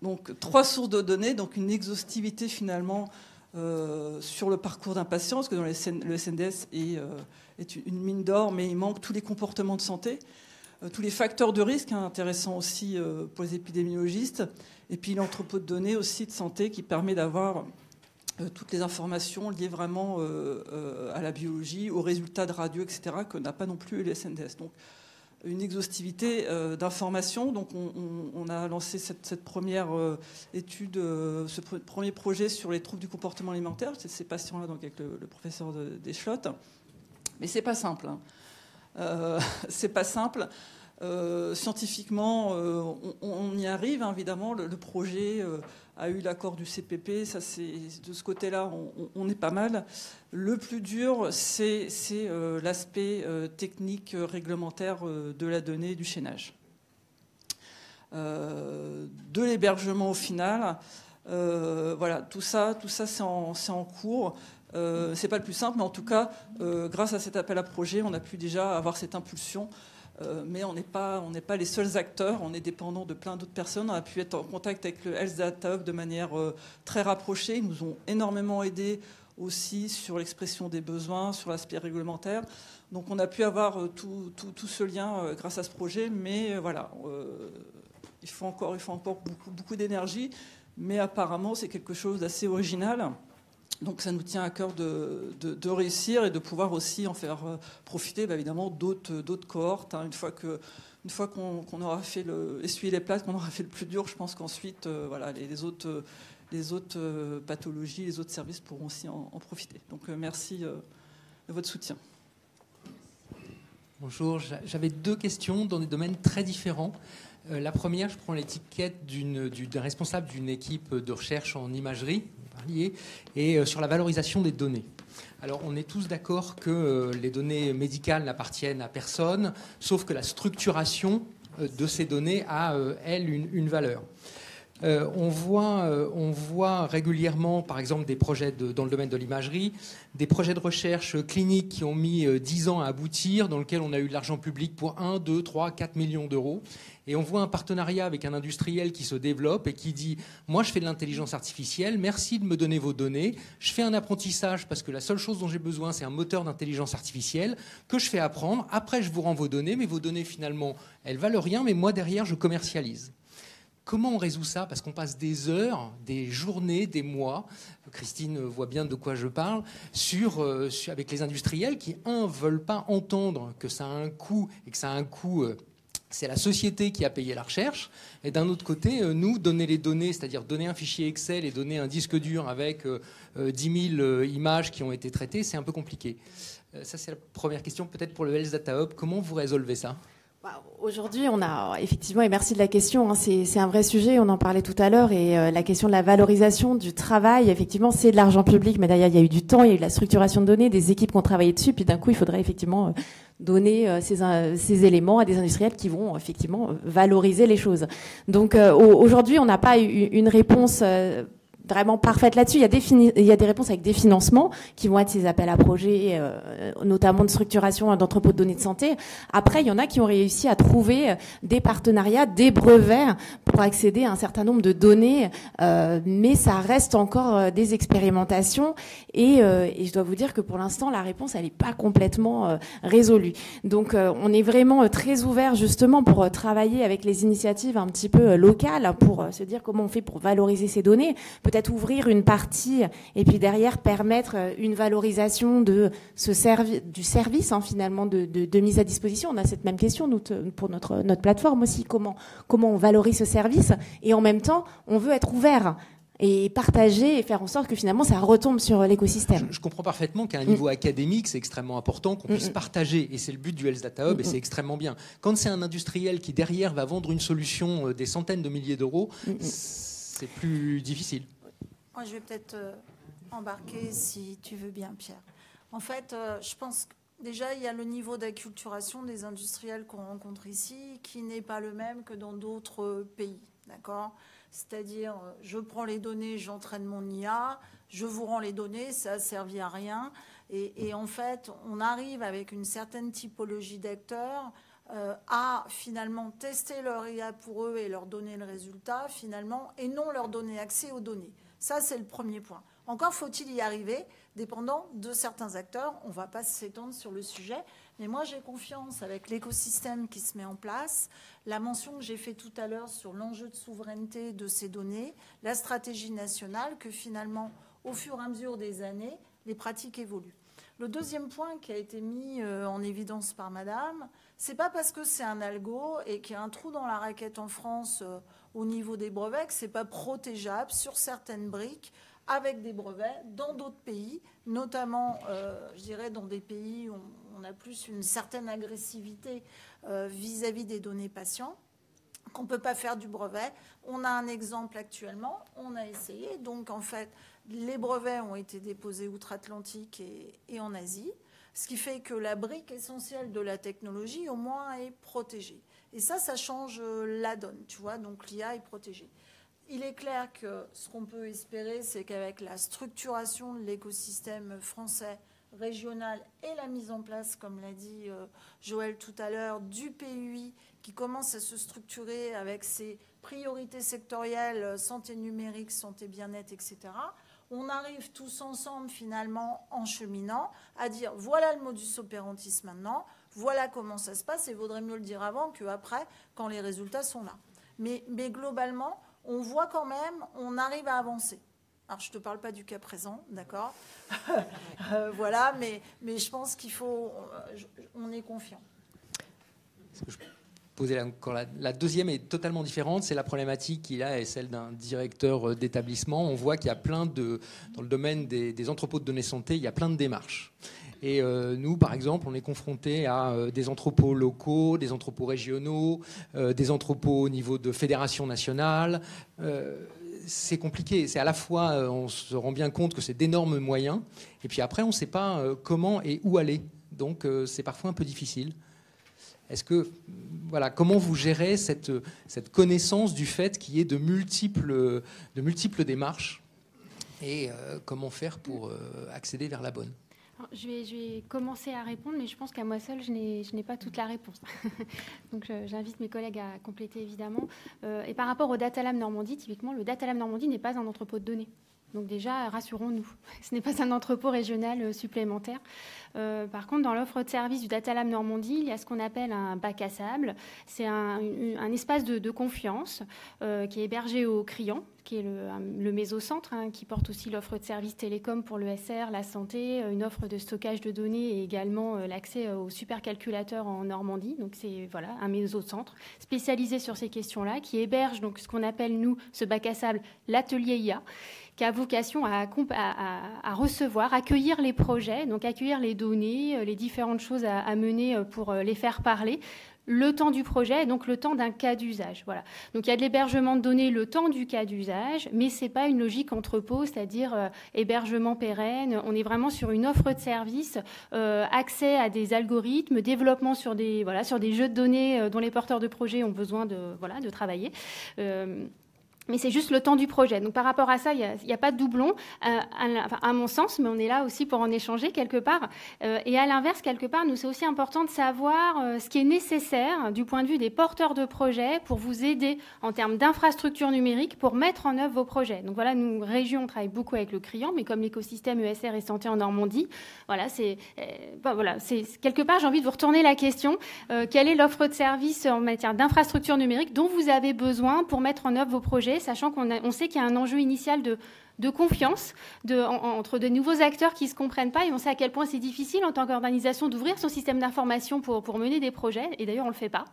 Donc, 3 sources de données, donc une exhaustivité finalement sur le parcours d'un patient, parce que dans le SNDS est une mine d'or, mais il manque tous les comportements de santé, tous les facteurs de risque, intéressants aussi pour les épidémiologistes, et puis l'entrepôt de données aussi de santé qui permet d'avoir toutes les informations liées vraiment à la biologie, aux résultats de radio, etc., que n'a pas non plus le SNDS. Donc, une exhaustivité d'informations. Donc, on a lancé cette première étude, ce premier projet sur les troubles du comportement alimentaire. C'est ces patients-là, donc avec le professeur Deschlottes. Mais c'est pas simple. C'est pas simple. Scientifiquement, on y arrive, évidemment. Le projet a eu l'accord du CPP. Ça, de ce côté-là, on est pas mal. Le plus dur, c'est l'aspect technique réglementaire de la donnée, du chaînage. De l'hébergement au final. Voilà, tout ça c'est en cours. C'est pas le plus simple, mais en tout cas, grâce à cet appel à projet, on a pu déjà avoir cette impulsion. Mais on n'est pas les seuls acteurs, on est dépendant de plein d'autres personnes. On a pu être en contact avec le Health Data Hub de manière très rapprochée. Ils nous ont énormément aidés aussi sur l'expression des besoins, sur l'aspect réglementaire. Donc on a pu avoir tout ce lien grâce à ce projet, mais voilà, il faut encore beaucoup d'énergie, mais apparemment c'est quelque chose d'assez original. Donc ça nous tient à cœur de réussir et de pouvoir aussi en faire profiter évidemment d'autres cohortes. Une fois qu'on aura fait essuyé les plates, qu'on aura fait le plus dur, je pense qu'ensuite voilà, les autres pathologies, les autres services pourront aussi en profiter. Donc merci de votre soutien. Bonjour, j'avais 2 questions dans des domaines très différents. La première, je prends l'étiquette d'un responsable d'une équipe de recherche en imagerie, parliez, et sur la valorisation des données. Alors, on est tous d'accord que les données médicales n'appartiennent à personne, sauf que la structuration de ces données a, elle, une valeur. On voit régulièrement, par exemple, des projets dans le domaine de l'imagerie, des projets de recherche clinique qui ont mis 10 ans à aboutir, dans lesquels on a eu de l'argent public pour 1, 2, 3, 4 millions d'euros. Et on voit un partenariat avec un industriel qui se développe et qui dit « Moi, je fais de l'intelligence artificielle, merci de me donner vos données. Je fais un apprentissage parce que la seule chose dont j'ai besoin, c'est un moteur d'intelligence artificielle que je fais apprendre. Après, je vous rends vos données, mais vos données, finalement, elles valent rien, mais moi, derrière, je commercialise. » Comment on résout ça? Parce qu'on passe des heures, des journées, des mois, Christine voit bien de quoi je parle, avec les industriels qui, veulent pas entendre que ça a un coût et que ça a un coût... c'est la société qui a payé la recherche. Et d'un autre côté, nous, donner les données, c'est-à-dire donner un fichier Excel et donner un disque dur avec 10 000 images qui ont été traitées, c'est un peu compliqué. Ça, c'est la première question. Peut-être pour le Health Data Hub, comment vous résolvez ça? Aujourd'hui, on a effectivement, et merci de la question, hein, c'est un vrai sujet, on en parlait tout à l'heure, et la question de la valorisation du travail, effectivement, c'est de l'argent public, mais d'ailleurs, il y a eu du temps, il y a eu de la structuration de données, des équipes qui ont travaillé dessus, puis d'un coup, il faudrait effectivement donner ces éléments à des industriels qui vont effectivement valoriser les choses. Donc aujourd'hui, on n'a pas eu une réponse vraiment parfaite là-dessus. Il y a des réponses avec des financements qui vont être ces appels à projets, notamment de structuration d'entrepôts de données de santé. Après, il y en a qui ont réussi à trouver des partenariats, des brevets pour accéder à un certain nombre de données, mais ça reste encore des expérimentations et je dois vous dire que pour l'instant, la réponse, elle n'est pas complètement résolue. Donc, on est vraiment très ouvert justement pour travailler avec les initiatives un petit peu locales pour se dire comment on fait pour valoriser ces données. Peut-être ouvrir une partie et puis derrière permettre une valorisation du service finalement de mise à disposition. On a cette même question nous, pour notre plateforme aussi. Comment on valorise ce service et en même temps on veut être ouvert et partager et faire en sorte que finalement ça retombe sur l'écosystème. Je comprends parfaitement qu'à un niveau académique, c'est extrêmement important qu'on puisse partager et c'est le but du Health Data Hub et c'est extrêmement bien. Quand c'est un industriel qui derrière va vendre une solution des centaines de milliers d'euros, c'est plus difficile. Moi, je vais peut-être embarquer, si tu veux bien, Pierre. En fait, je pense que déjà, il y a le niveau d'acculturation des industriels qu'on rencontre ici qui n'est pas le même que dans d'autres pays. D'accord ? C'est-à-dire, je prends les données, j'entraîne mon IA, je vous rends les données, ça n'a servi à rien. Et en fait, on arrive avec une certaine typologie d'acteurs à finalement tester leur IA pour eux et leur donner le résultat, finalement, et non leur donner accès aux données. Ça, c'est le premier point. Encore faut-il y arriver, dépendant de certains acteurs. On ne va pas s'étendre sur le sujet. Mais moi, j'ai confiance avec l'écosystème qui se met en place, la mention que j'ai faite tout à l'heure sur l'enjeu de souveraineté de ces données, la stratégie nationale, que finalement, au fur et à mesure des années, les pratiques évoluent. Le deuxième point qui a été mis en évidence par Madame, c'est pas parce que c'est un algo et qu'il y a un trou dans la raquette en France au niveau des brevets que c'est pas protégeable sur certaines briques avec des brevets dans d'autres pays, notamment, je dirais, dans des pays où on a plus une certaine agressivité vis-à-vis des données patients, qu'on ne peut pas faire du brevet. On a un exemple actuellement, on a essayé. Donc, en fait, les brevets ont été déposés outre-Atlantique et en Asie, ce qui fait que la brique essentielle de la technologie, au moins, est protégée. Et ça change la donne, tu vois, donc l'IA est protégée. Il est clair que ce qu'on peut espérer, c'est qu'avec la structuration de l'écosystème français, régional et la mise en place, comme l'a dit Joël tout à l'heure, du PUI qui commence à se structurer avec ses priorités sectorielles, santé numérique, santé bien-être, etc., on arrive tous ensemble finalement en cheminant à dire voilà le modus operandi maintenant, voilà comment ça se passe et il vaudrait mieux le dire avant qu'après quand les résultats sont là. Mais globalement, on voit quand même, on arrive à avancer. Alors, je ne te parle pas du cas présent, d'accord voilà, mais je pense qu'il faut... on est confiant. La deuxième est totalement différente. C'est la problématique qu'il a et celle d'un directeur d'établissement. On voit qu'il y a plein de... Dans le domaine des entrepôts de données santé, il y a plein de démarches. Et nous, par exemple, on est confrontés à des entrepôts locaux, des entrepôts régionaux, des entrepôts au niveau de fédération nationale. c'est compliqué. C'est à la fois, on se rend bien compte que c'est d'énormes moyens, et puis après, on ne sait pas comment et où aller. Donc, c'est parfois un peu difficile. Est-ce que, voilà, comment vous gérez cette connaissance du fait qu'il y ait de multiples démarches, et comment faire pour accéder vers la bonne? Alors, je vais commencer à répondre, mais je pense qu'à moi seule, je n'ai pas toute la réponse. Donc, j'invite mes collègues à compléter, évidemment. Et par rapport au Data Lab Normandie, typiquement, le Data Lab Normandie n'est pas un entrepôt de données. Donc déjà, rassurons-nous, ce n'est pas un entrepôt régional supplémentaire. Par contre, dans l'offre de service du Data Lab Normandie, il y a ce qu'on appelle un bac à sable. C'est un espace de confiance qui est hébergé au Crian, qui est le mésocentre, qui porte aussi l'offre de service télécom pour le SR, la santé, une offre de stockage de données et également l'accès au supercalculateur en Normandie. Donc c'est un mésocentre spécialisé sur ces questions-là, qui héberge donc ce qu'on appelle, nous, ce bac à sable, l'atelier IA, qui a vocation à recevoir, accueillir les projets, donc accueillir les données, les différentes choses à mener pour les faire parler, le temps du projet et donc le temps d'un cas d'usage. Voilà. Donc il y a de l'hébergement de données le temps du cas d'usage, mais ce n'est pas une logique entrepôt, c'est-à-dire hébergement pérenne. On est vraiment sur une offre de service, accès à des algorithmes, développement sur des jeux de données dont les porteurs de projets ont besoin de travailler. Mais c'est juste le temps du projet. Donc par rapport à ça, il n'y a pas de doublon, à mon sens, mais on est là aussi pour en échanger quelque part. Et à l'inverse, quelque part, nous, c'est aussi important de savoir ce qui est nécessaire du point de vue des porteurs de projets pour vous aider en termes d'infrastructures numériques pour mettre en œuvre vos projets. Donc voilà, nous, région, on travaille beaucoup avec le Crian, mais comme l'écosystème ESR et santé en Normandie, c'est quelque part, j'ai envie de vous retourner la question. Quelle est l'offre de service en matière d'infrastructures numériques dont vous avez besoin pour mettre en œuvre vos projets, sachant qu'on sait qu'il y a un enjeu initial de confiance entre de nouveaux acteurs qui ne se comprennent pas, et on sait à quel point c'est difficile en tant qu'organisation d'ouvrir son système d'information pour mener des projets, et d'ailleurs on ne le fait pas.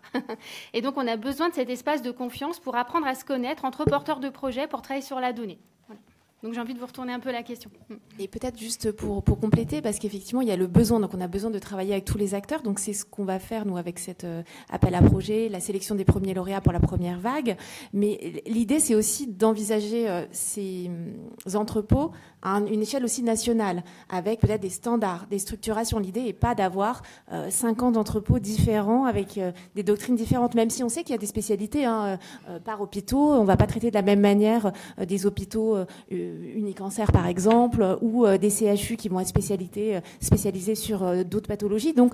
Et donc on a besoin de cet espace de confiance pour apprendre à se connaître entre porteurs de projets pour travailler sur la donnée. Voilà. Donc j'ai envie de vous retourner un peu la question. Et peut-être juste pour compléter, parce qu'effectivement il y a le besoin, donc on a besoin de travailler avec tous les acteurs, donc c'est ce qu'on va faire nous avec cet appel à projet, la sélection des premiers lauréats pour la première vague, mais l'idée c'est aussi d'envisager ces entrepôts à une échelle aussi nationale, avec peut-être des standards, des structurations. L'idée n'est pas d'avoir 50 entrepôts différents avec des doctrines différentes, même si on sait qu'il y a des spécialités par hôpitaux. On ne va pas traiter de la même manière des hôpitaux Unicancer par exemple, ou des CHU qui vont être spécialisés sur d'autres pathologies. Donc,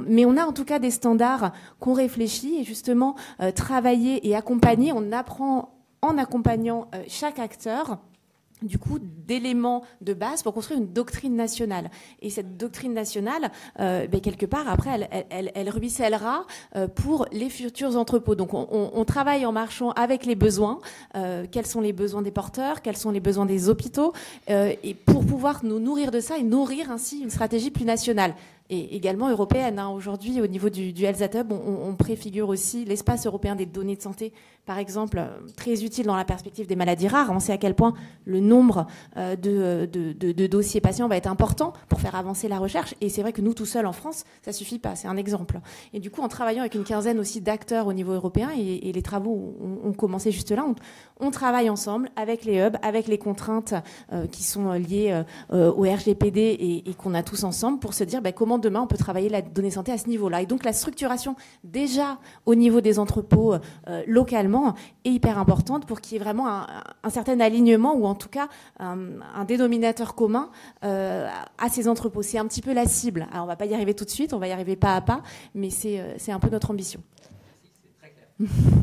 mais on a en tout cas des standards qu'on réfléchit, et justement travailler et accompagner, on apprend en accompagnant chaque acteur du coup d'éléments de base pour construire une doctrine nationale. Et cette doctrine nationale, quelque part, après, elle ruissellera pour les futurs entrepôts. Donc on travaille en marchant avec les besoins. Quels sont les besoins des porteurs, quels sont les besoins des hôpitaux, et pour pouvoir nous nourrir de ça et nourrir ainsi une stratégie plus nationale. Et également européenne. Aujourd'hui, au niveau du Health Data Hub, on préfigure aussi l'espace européen des données de santé, par exemple, très utile dans la perspective des maladies rares. On sait à quel point le nombre de dossiers patients va être important pour faire avancer la recherche. Et c'est vrai que nous, tout seuls en France, ça suffit pas. C'est un exemple. Et du coup, en travaillant avec une quinzaine aussi d'acteurs au niveau européen, et les travaux ont commencé juste là, on travaille ensemble avec les hubs, avec les contraintes qui sont liées au RGPD et qu'on a tous ensemble pour se dire comment demain on peut travailler la donnée santé à ce niveau-là. Et donc la structuration déjà au niveau des entrepôts localement est hyper importante pour qu'il y ait vraiment un certain alignement, ou en tout cas un dénominateur commun à ces entrepôts. C'est un petit peu la cible. Alors on va pas y arriver tout de suite, on va y arriver pas à pas, mais c'est un peu notre ambition.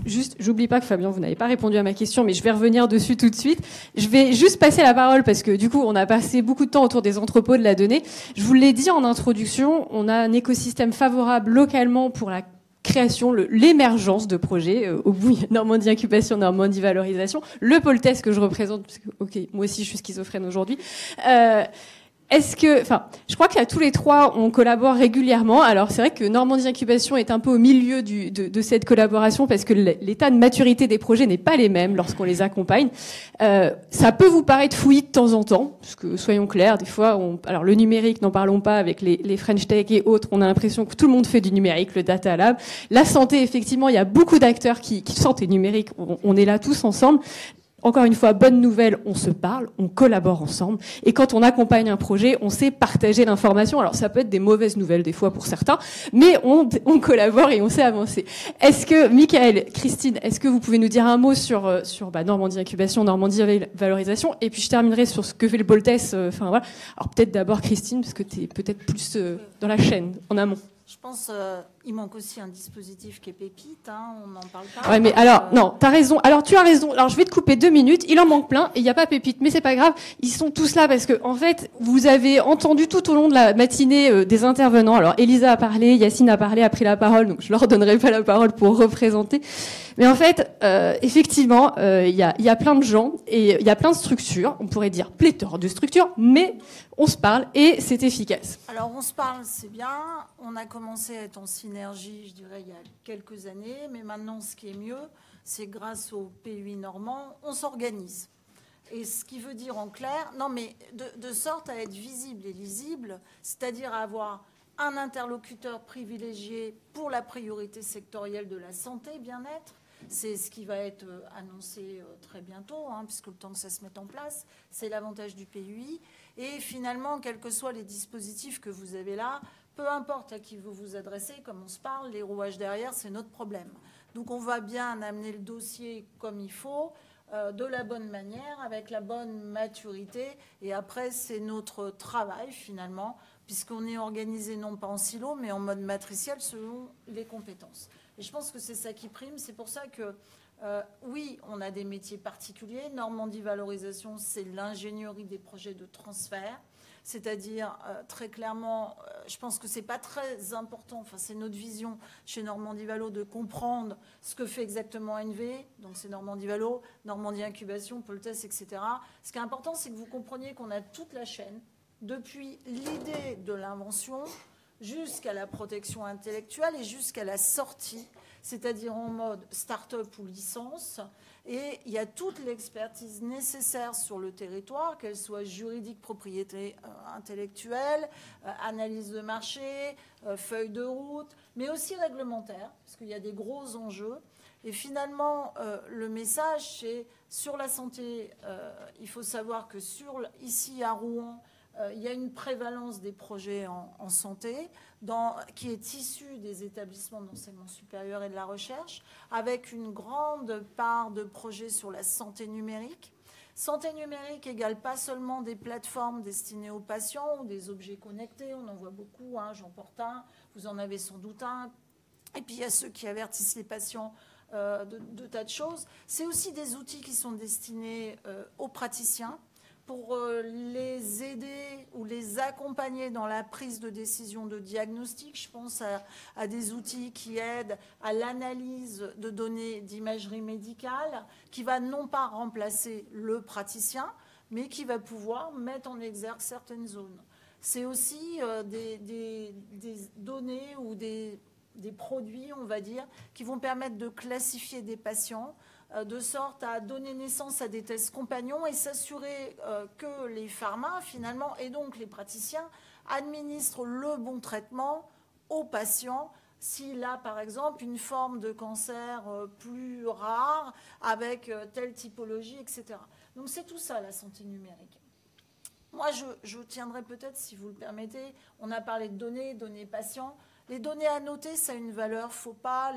Juste, j'oublie pas que Fabien, vous n'avez pas répondu à ma question, mais je vais revenir dessus tout de suite. Je vais juste passer la parole parce que du coup, on a passé beaucoup de temps autour des entrepôts de la donnée. Je vous l'ai dit en introduction, on a un écosystème favorable localement pour la création, l'émergence de projets. Au bout, il y a Normandie Incubation, Normandie Valorisation, le pôle test que je représente, parce que, moi aussi, je suis schizophrène aujourd'hui. Je crois qu'à tous les trois, on collabore régulièrement. Alors, c'est vrai que Normandie Incubation est un peu au milieu de cette collaboration parce que l'état de maturité des projets n'est pas les mêmes lorsqu'on les accompagne. Ça peut vous paraître fouillis de temps en temps, parce que, soyons clairs, des fois, alors le numérique, n'en parlons pas, avec les French Tech et autres, on a l'impression que tout le monde fait du numérique, le Data Lab. La santé, effectivement, il y a beaucoup d'acteurs qui santé numérique, on est là tous ensemble. encore une fois, bonne nouvelle, on se parle, on collabore ensemble. Et quand on accompagne un projet, on sait partager l'information. Alors, ça peut être des mauvaises nouvelles, des fois, pour certains, mais on collabore et on sait avancer. Est-ce que, Michael, Christine, est-ce que vous pouvez nous dire un mot sur Normandie Incubation, Normandie Valorisation? Et puis, je terminerai sur ce que fait le Boltes. Voilà. Alors, peut-être d'abord, Christine, parce que tu es peut-être plus dans la chaîne, en amont. Je pense il manque aussi un dispositif qui est pépite, hein, on n'en parle pas. Ouais, mais alors, non, t'as raison. Alors, tu as raison. Alors, je vais te couper 2 minutes. Il en manque plein et il n'y a pas pépite. Mais c'est pas grave. Ils sont tous là parce que, en fait, vous avez entendu tout au long de la matinée des intervenants. Alors, Elisa a parlé, Yacine a parlé, a pris la parole. Donc, je leur donnerai pas la parole pour représenter. Mais en fait, effectivement, il y a plein de gens et il y a plein de structures. On pourrait dire pléthore de structures, mais on se parle et c'est efficace. Alors, on se parle, c'est bien. On a commencé à être en synergie, je dirais, il y a quelques années. Mais maintenant, ce qui est mieux, c'est grâce au PUI normand, on s'organise. Et ce qui veut dire en clair, non mais de sorte à être visible et lisible, c'est-à-dire à avoir un interlocuteur privilégié pour la priorité sectorielle de la santé, bien-être. C'est ce qui va être annoncé très bientôt, hein, puisque le temps que ça se mette en place, c'est l'avantage du PUI. Et finalement, quels que soient les dispositifs que vous avez là, peu importe à qui vous vous adressez, comme on se parle, les rouages derrière, c'est notre problème. Donc on va bien amener le dossier comme il faut, de la bonne manière, avec la bonne maturité. Et après, c'est notre travail, finalement, puisqu'on est organisé non pas en silo, mais en mode matriciel selon les compétences. Et je pense que c'est ça qui prime. C'est pour ça que, oui, on a des métiers particuliers. Normandie Valorisation, c'est l'ingénierie des projets de transfert. C'est-à-dire, très clairement, je pense que ce n'est pas très important, enfin, c'est notre vision chez Normandie Valo de comprendre ce que fait exactement NV, donc c'est Normandie Valo, Normandie Incubation, Poltes, etc. Ce qui est important, c'est que vous compreniez qu'on a toute la chaîne, depuis l'idée de l'invention jusqu'à la protection intellectuelle et jusqu'à la sortie, c'est-à-dire en mode start-up ou licence. Et il y a toute l'expertise nécessaire sur le territoire, qu'elle soit juridique, propriété intellectuelle, analyse de marché, feuille de route, mais aussi réglementaire, parce qu'il y a des gros enjeux. Et finalement, le message, c'est sur la santé, il faut savoir que ici à Rouen, il y a une prévalence des projets en santé qui est issue des établissements d'enseignement supérieur et de la recherche, avec une grande part de projets sur la santé numérique. Santé numérique égale pas seulement des plateformes destinées aux patients ou des objets connectés, on en voit beaucoup, hein, j'en porte un, vous en avez sans doute un. Et puis il y a ceux qui avertissent les patients de tas de choses. C'est aussi des outils qui sont destinés aux praticiens, pour les aider ou les accompagner dans la prise de décision de diagnostic. Je pense à des outils qui aident à l'analyse de données d'imagerie médicale, qui va non pas remplacer le praticien, mais qui va pouvoir mettre en exergue certaines zones. C'est aussi des données ou des produits, on va dire, qui vont permettre de classifier des patients, de sorte à donner naissance à des tests compagnons et s'assurer que les pharmas, finalement, et donc les praticiens, administrent le bon traitement aux patients s'il a, par exemple, une forme de cancer plus rare, avec telle typologie, etc. Donc c'est tout ça, la santé numérique. Moi, je tiendrai peut-être, si vous le permettez, on a parlé de données patients. Les données à noter, ça a une valeur, faut pas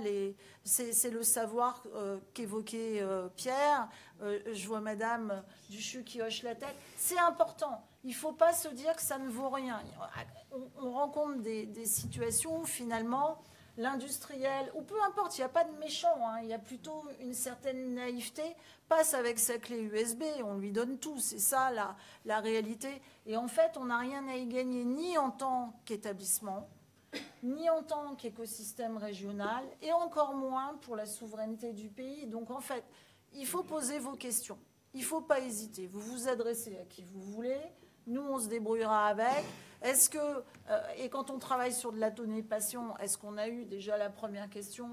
c'est le savoir qu'évoquait Pierre. Je vois Madame Duchu qui hoche la tête. C'est important. Il ne faut pas se dire que ça ne vaut rien. On rencontre des situations où finalement l'industriel, ou peu importe, il n'y a pas de méchant, hein, il y a plutôt une certaine naïveté, passe avec sa clé USB, on lui donne tout, c'est ça la réalité. Et en fait, on n'a rien à y gagner, ni en tant qu'établissement, ni en tant qu'écosystème régional, et encore moins pour la souveraineté du pays. Donc en fait, il faut poser vos questions. Il ne faut pas hésiter. Vous vous adressez à qui vous voulez. Nous, on se débrouillera avec. Est-ce que, et quand on travaille sur de la donnée patient, est-ce qu'on a eu déjà la première question,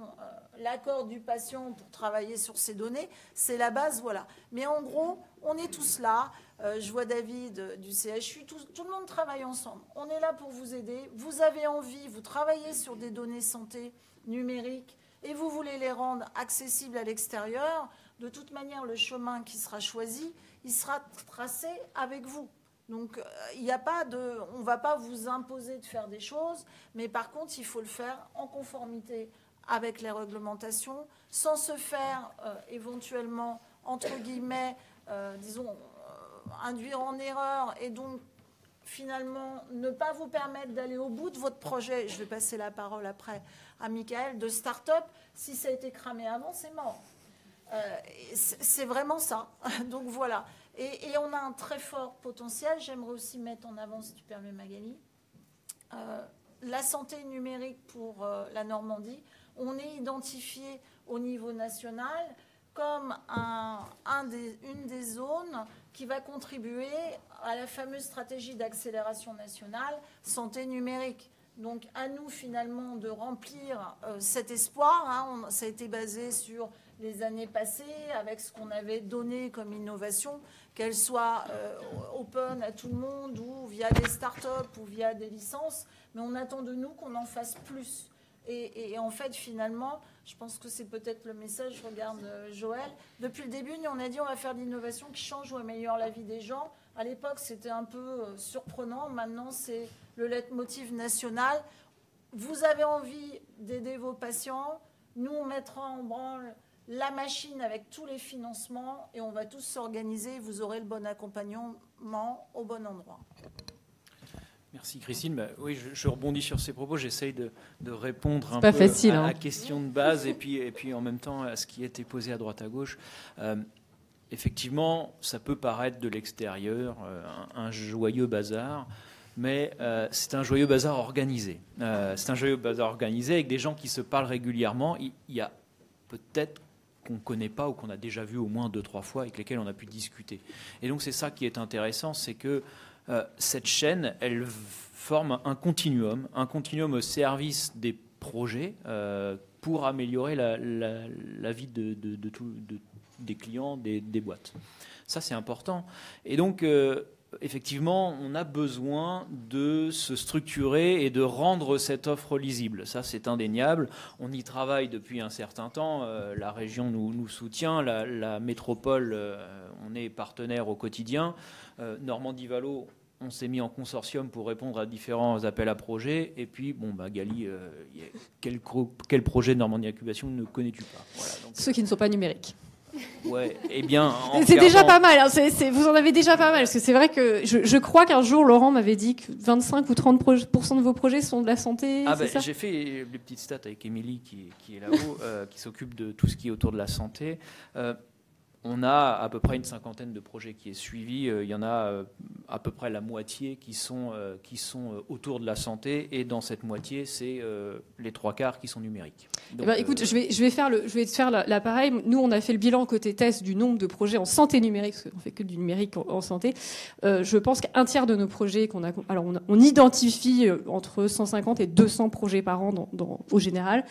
l'accord du patient pour travailler sur ces données? C'est la base, voilà. Mais en gros, on est tous là. Je vois David du CHU, tout le monde travaille ensemble. On est là pour vous aider. Vous avez envie, vous travaillez sur des données santé numériques et vous voulez les rendre accessibles à l'extérieur. de toute manière, le chemin qui sera choisi, il sera tracé avec vous. Donc, on ne va pas vous imposer de faire des choses, mais par contre, il faut le faire en conformité avec les réglementations, sans se faire éventuellement, entre guillemets, induire en erreur et donc finalement ne pas vous permettre d'aller au bout de votre projet. Je vais passer la parole après à Michael, de start-up. Si ça a été cramé avant, c'est mort. C'est vraiment ça. Donc voilà. Et on a un très fort potentiel. J'aimerais aussi mettre en avant, si tu permets Magali, la santé numérique pour la Normandie. On est identifié au niveau national comme une des zones qui va contribuer à la fameuse stratégie d'accélération nationale santé numérique. Donc à nous finalement de remplir cet espoir. Hein, ça a été basé sur les années passées avec ce qu'on avait donné comme innovation, qu'elle soit open à tout le monde ou via des startups ou via des licences. Mais on attend de nous qu'on en fasse plus. Et en fait, finalement, je pense que c'est peut-être le message, je regarde Joël. Depuis le début, on a dit on va faire de l'innovation qui change ou améliore la vie des gens. À l'époque, c'était un peu surprenant. Maintenant, c'est le leitmotiv national. Vous avez envie d'aider vos patients. Nous, on mettra en branle la machine avec tous les financements et on va tous s'organiser. Vous aurez le bon accompagnement au bon endroit. Merci Christine. Oui, je rebondis sur ces propos. J'essaye de répondre un peu facile, à la question de base et puis en même temps à ce qui a été posé à droite à gauche. Effectivement, ça peut paraître de l'extérieur un joyeux bazar, mais c'est un joyeux bazar organisé. C'est un joyeux bazar organisé avec des gens qui se parlent régulièrement. Il y a peut-être qu'on ne connaît pas ou qu'on a déjà vu au moins 2-3 fois avec lesquels on a pu discuter. Et donc c'est ça qui est intéressant, c'est que cette chaîne, elle forme un continuum au service des projets pour améliorer la vie des clients, des boîtes. Ça, c'est important. Et donc, effectivement, on a besoin de se structurer et de rendre cette offre lisible. Ça, c'est indéniable. On y travaille depuis un certain temps. La région nous soutient. La métropole, on est partenaire au quotidien. Normandie Valo, on s'est mis en consortium pour répondre à différents appels à projets. Et puis, Gali, quel projet de Normandie Incubation ne connais-tu pas? Voilà, donc, ceux qui ne sont pas numériques. Ouais, eh bien, c'est déjà pas mal. Hein, vous en avez déjà pas mal. Parce que c'est vrai que je crois qu'un jour, Laurent m'avait dit que 25 ou 30% de vos projets sont de la santé. J'ai fait les petites stats avec Émilie qui est là-haut, qui s'occupe de tout ce qui est autour de la santé. On a à peu près une cinquantaine de projets qui est suivi. Il y en a à peu près la moitié qui sont autour de la santé. Et dans cette moitié, c'est les 3/4 qui sont numériques. Donc, écoute, je vais faire l'appareil. Nous, on a fait le bilan côté test du nombre de projets en santé numérique, parce qu'on ne fait que du numérique en santé. Je pense qu'un tiers de nos projets on identifie entre 150 et 200 projets par an au général.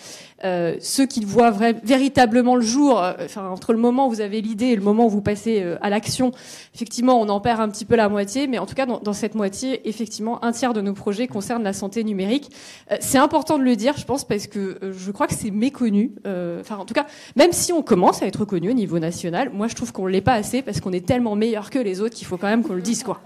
Ceux qui voient véritablement le jour, entre le moment où vous avez l'idée et le moment où vous passez à l'action, effectivement, on en perd un petit peu la moitié, mais en tout cas, dans cette moitié, effectivement, un tiers de nos projets concernent la santé numérique. C'est important de le dire, je pense, parce que je crois que c'est méconnu. En tout cas, même si on commence à être reconnu au niveau national, moi, je trouve qu'on ne l'est pas assez parce qu'on est tellement meilleur que les autres qu'il faut quand même qu'on le dise, quoi.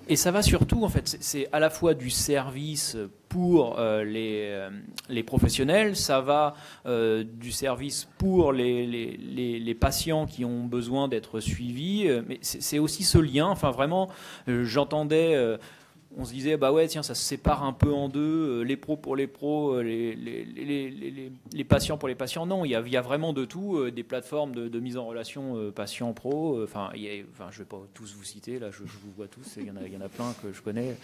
Et ça va surtout, en fait, c'est à la fois du service pour les professionnels, ça va du service pour les patients qui ont besoin d'être suivis, mais c'est aussi ce lien, vraiment, j'entendais... on se disait, ça se sépare un peu en deux, les pros pour les pros, les patients pour les patients. Non, il y a vraiment de tout, des plateformes de mise en relation patient-pro. Je ne vais pas tous vous citer, là, je vous vois tous, il y en a plein que je connais.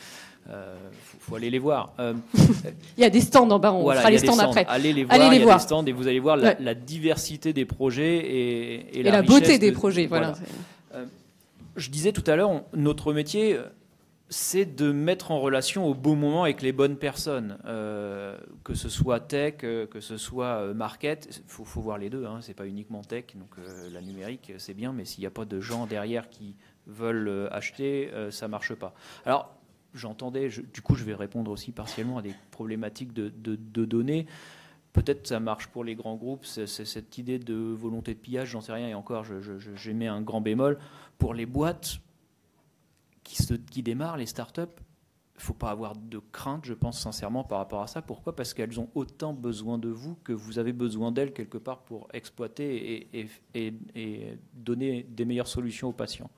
Faut aller les voir. Il y a des stands en bas, on fera les stands après. Allez les voir, il y a des stands et vous allez voir la diversité des projets et la beauté des projets. Voilà. Je disais tout à l'heure, notre métier... c'est de mettre en relation au bon moment avec les bonnes personnes, que ce soit tech, que ce soit market. Faut voir les deux, hein. C'est pas uniquement tech, donc la numérique c'est bien, mais s'il n'y a pas de gens derrière qui veulent acheter, ça marche pas. Alors j'entendais, du coup je vais répondre aussi partiellement à des problématiques de données. Peut-être ça marche pour les grands groupes, c'est cette idée de volonté de pillage, j'en sais rien, et encore, j'ai mis un grand bémol. Pour les boîtes qui démarrent, les startups, il ne faut pas avoir de crainte, je pense sincèrement, par rapport à ça. Pourquoi ? Parce qu'elles ont autant besoin de vous que vous avez besoin d'elles quelque part pour exploiter et donner des meilleures solutions aux patients.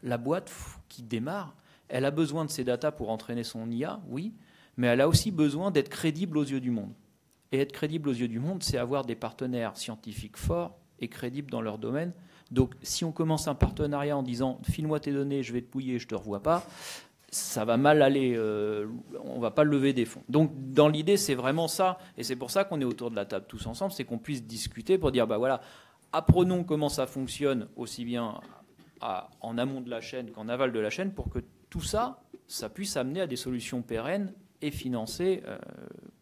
La boîte qui démarre, elle a besoin de ces datas pour entraîner son IA, oui, mais elle a aussi besoin d'être crédible aux yeux du monde. Et être crédible aux yeux du monde, c'est avoir des partenaires scientifiques forts et crédibles dans leur domaine. Donc, si on commence un partenariat en disant « file-moi tes données, je vais te pouiller, je ne te revois pas », ça va mal aller, on ne va pas lever des fonds. Donc, dans l'idée, c'est vraiment ça. Et c'est pour ça qu'on est autour de la table tous ensemble, c'est qu'on puisse discuter pour dire, bah voilà, apprenons comment ça fonctionne, aussi bien en amont de la chaîne qu'en aval de la chaîne, pour que tout ça, ça puisse amener à des solutions pérennes et financées,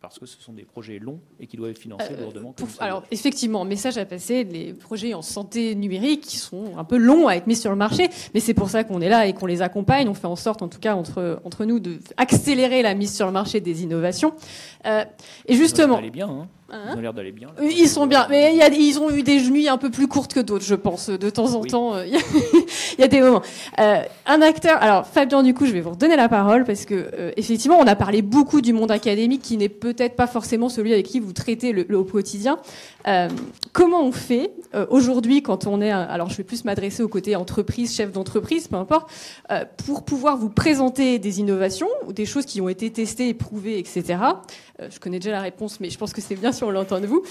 parce que ce sont des projets longs et qui doivent être financés lourdement. Alors, effectivement, message à passer, les projets en santé numérique qui sont un peu longs à être mis sur le marché, mais c'est pour ça qu'on est là et qu'on les accompagne. On fait en sorte, en tout cas, entre nous, d'accélérer la mise sur le marché des innovations. Et justement... Ça allait bien, hein. Ils ont l'air d'aller bien. Ils sont bien, mais ils ont eu des nuits un peu plus courtes que d'autres, je pense. De temps en temps, il y a des moments. Un acteur, alors Fabien, du coup, je vais vous redonner la parole parce que effectivement, on a parlé beaucoup du monde académique qui n'est peut-être pas forcément celui avec qui vous traitez le au quotidien. Comment on fait aujourd'hui quand on est, alors je vais plus m'adresser au côté entreprise, chef d'entreprise, peu importe, pour pouvoir vous présenter des innovations ou des choses qui ont été testées, éprouvées, etc. Je connais déjà la réponse, mais je pense que c'est bien si on l'entend de vous,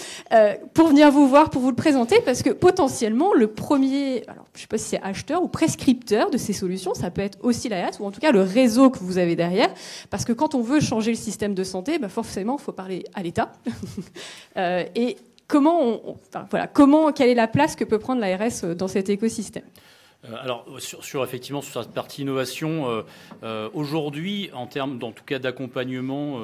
pour venir vous voir, pour vous le présenter, parce que potentiellement, le premier, alors je ne sais pas si c'est acheteur ou prescripteur de ces solutions, ça peut être aussi l'ARS, ou en tout cas le réseau que vous avez derrière, parce que quand on veut changer le système de santé, bah forcément, il faut parler à l'État. Et quelle est la place que peut prendre l'ARS dans cet écosystème ? Alors, effectivement, sur cette partie innovation, aujourd'hui, en termes, en tout cas, d'accompagnement,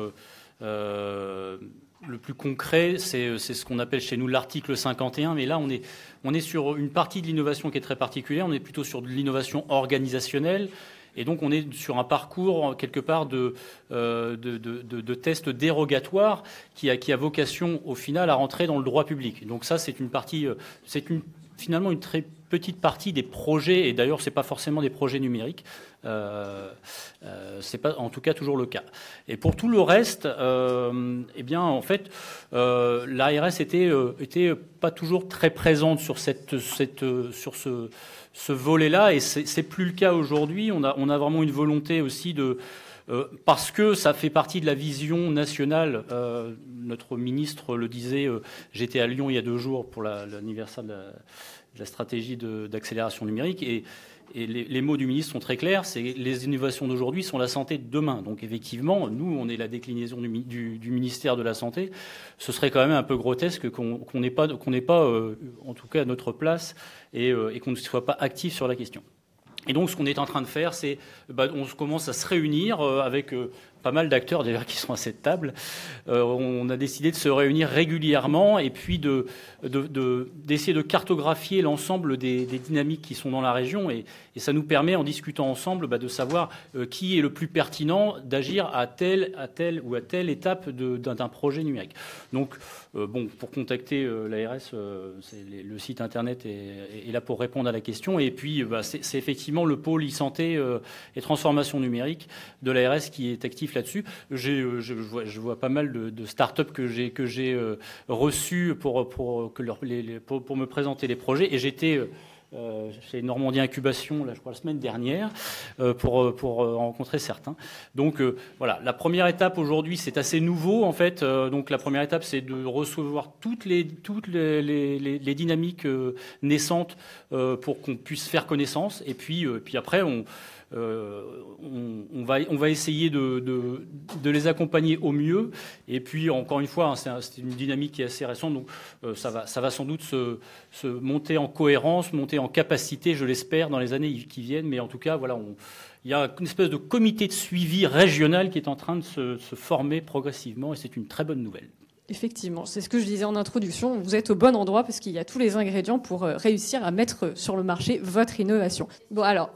le plus concret, c'est ce qu'on appelle chez nous l'article 51, mais là, on est sur une partie de l'innovation qui est très particulière, on est plutôt sur de l'innovation organisationnelle, et donc on est sur un parcours, quelque part, de tests dérogatoires qui a vocation, au final, à rentrer dans le droit public. Donc ça, c'est une partie, finalement une très petite partie des projets, et d'ailleurs, c'est pas forcément des projets numériques. C'est pas, en tout cas, toujours le cas. Et pour tout le reste, eh bien, en fait, l'ARS était pas toujours très présente sur sur ce volet-là, et c'est plus le cas aujourd'hui. On a vraiment une volonté aussi parce que ça fait partie de la vision nationale. Notre ministre le disait. J'étais à Lyon il y a 2 jours pour l'anniversaire de la stratégie d'accélération numérique, et les mots du ministre sont très clairs, c'est les innovations d'aujourd'hui sont la santé de demain. Donc effectivement, nous, on est la déclinaison du ministère de la Santé. Ce serait quand même un peu grotesque qu'on n'ait pas, en tout cas, à notre place et qu'on ne soit pas actif sur la question. Et donc, ce qu'on est en train de faire, c'est on commence à se réunir avec pas mal d'acteurs d'ailleurs qui sont à cette table. On a décidé de se réunir régulièrement et puis d'essayer de cartographier l'ensemble des dynamiques qui sont dans la région. Et ça nous permet, en discutant ensemble, de savoir qui est le plus pertinent d'agir à telle ou à telle étape d'un projet numérique. Donc, pour contacter l'ARS, le site internet est là pour répondre à la question. Et puis, c'est effectivement le pôle e-santé et transformation numérique de l'ARS qui est actif là-dessus. Je vois pas mal de start-up que j'ai reçues pour me présenter les projets. Et j'étais chez Normandie Incubation, là, je crois, la semaine dernière, pour rencontrer certains. Donc voilà, la première étape aujourd'hui, c'est assez nouveau en fait. Donc la première étape, c'est de recevoir toutes les dynamiques naissantes pour qu'on puisse faire connaissance. Et puis après, on va essayer de les accompagner au mieux. Et puis, encore une fois, c'est une dynamique qui est assez récente, donc ça va sans doute se monter en cohérence, monter en capacité, je l'espère, dans les années qui viennent. Mais en tout cas, voilà, il y a une espèce de comité de suivi régional qui est en train de se former progressivement, et c'est une très bonne nouvelle. Effectivement, c'est ce que je disais en introduction. Vous êtes au bon endroit parce qu'il y a tous les ingrédients pour réussir à mettre sur le marché votre innovation. Bon, alors,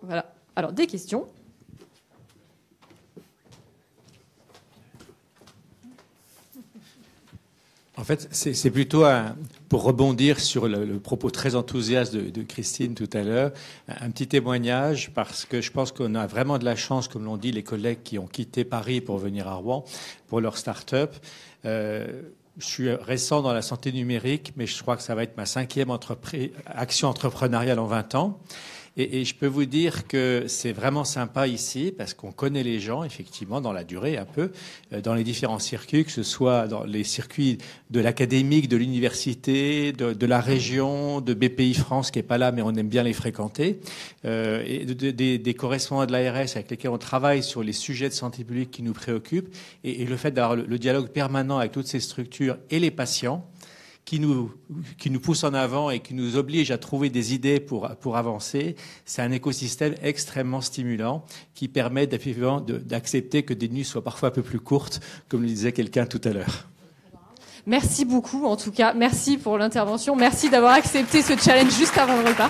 voilà. Alors, des questions. En fait, c'est plutôt pour rebondir sur le propos très enthousiaste de Christine tout à l'heure, un petit témoignage, parce que je pense qu'on a vraiment de la chance, comme l'ont dit les collègues qui ont quitté Paris pour venir à Rouen, pour leur start-up. Je suis récent dans la santé numérique, mais je crois que ça va être ma 5e action entrepreneuriale en 20 ans. Et je peux vous dire que c'est vraiment sympa ici parce qu'on connaît les gens, effectivement, dans la durée un peu, dans les différents circuits, que ce soit dans les circuits de l'académique, de l'université, de la région, de BPI France qui est pas là, mais on aime bien les fréquenter, et des correspondants de l'ARS avec lesquels on travaille sur les sujets de santé publique qui nous préoccupent, et le fait d'avoir le dialogue permanent avec toutes ces structures et les patients, qui nous pousse en avant et qui nous oblige à trouver des idées pour avancer, c'est un écosystème extrêmement stimulant qui permet d'accepter que des nuits soient parfois un peu plus courtes, comme le disait quelqu'un tout à l'heure. Merci beaucoup, en tout cas. Merci pour l'intervention. Merci d'avoir accepté ce challenge juste avant le repas.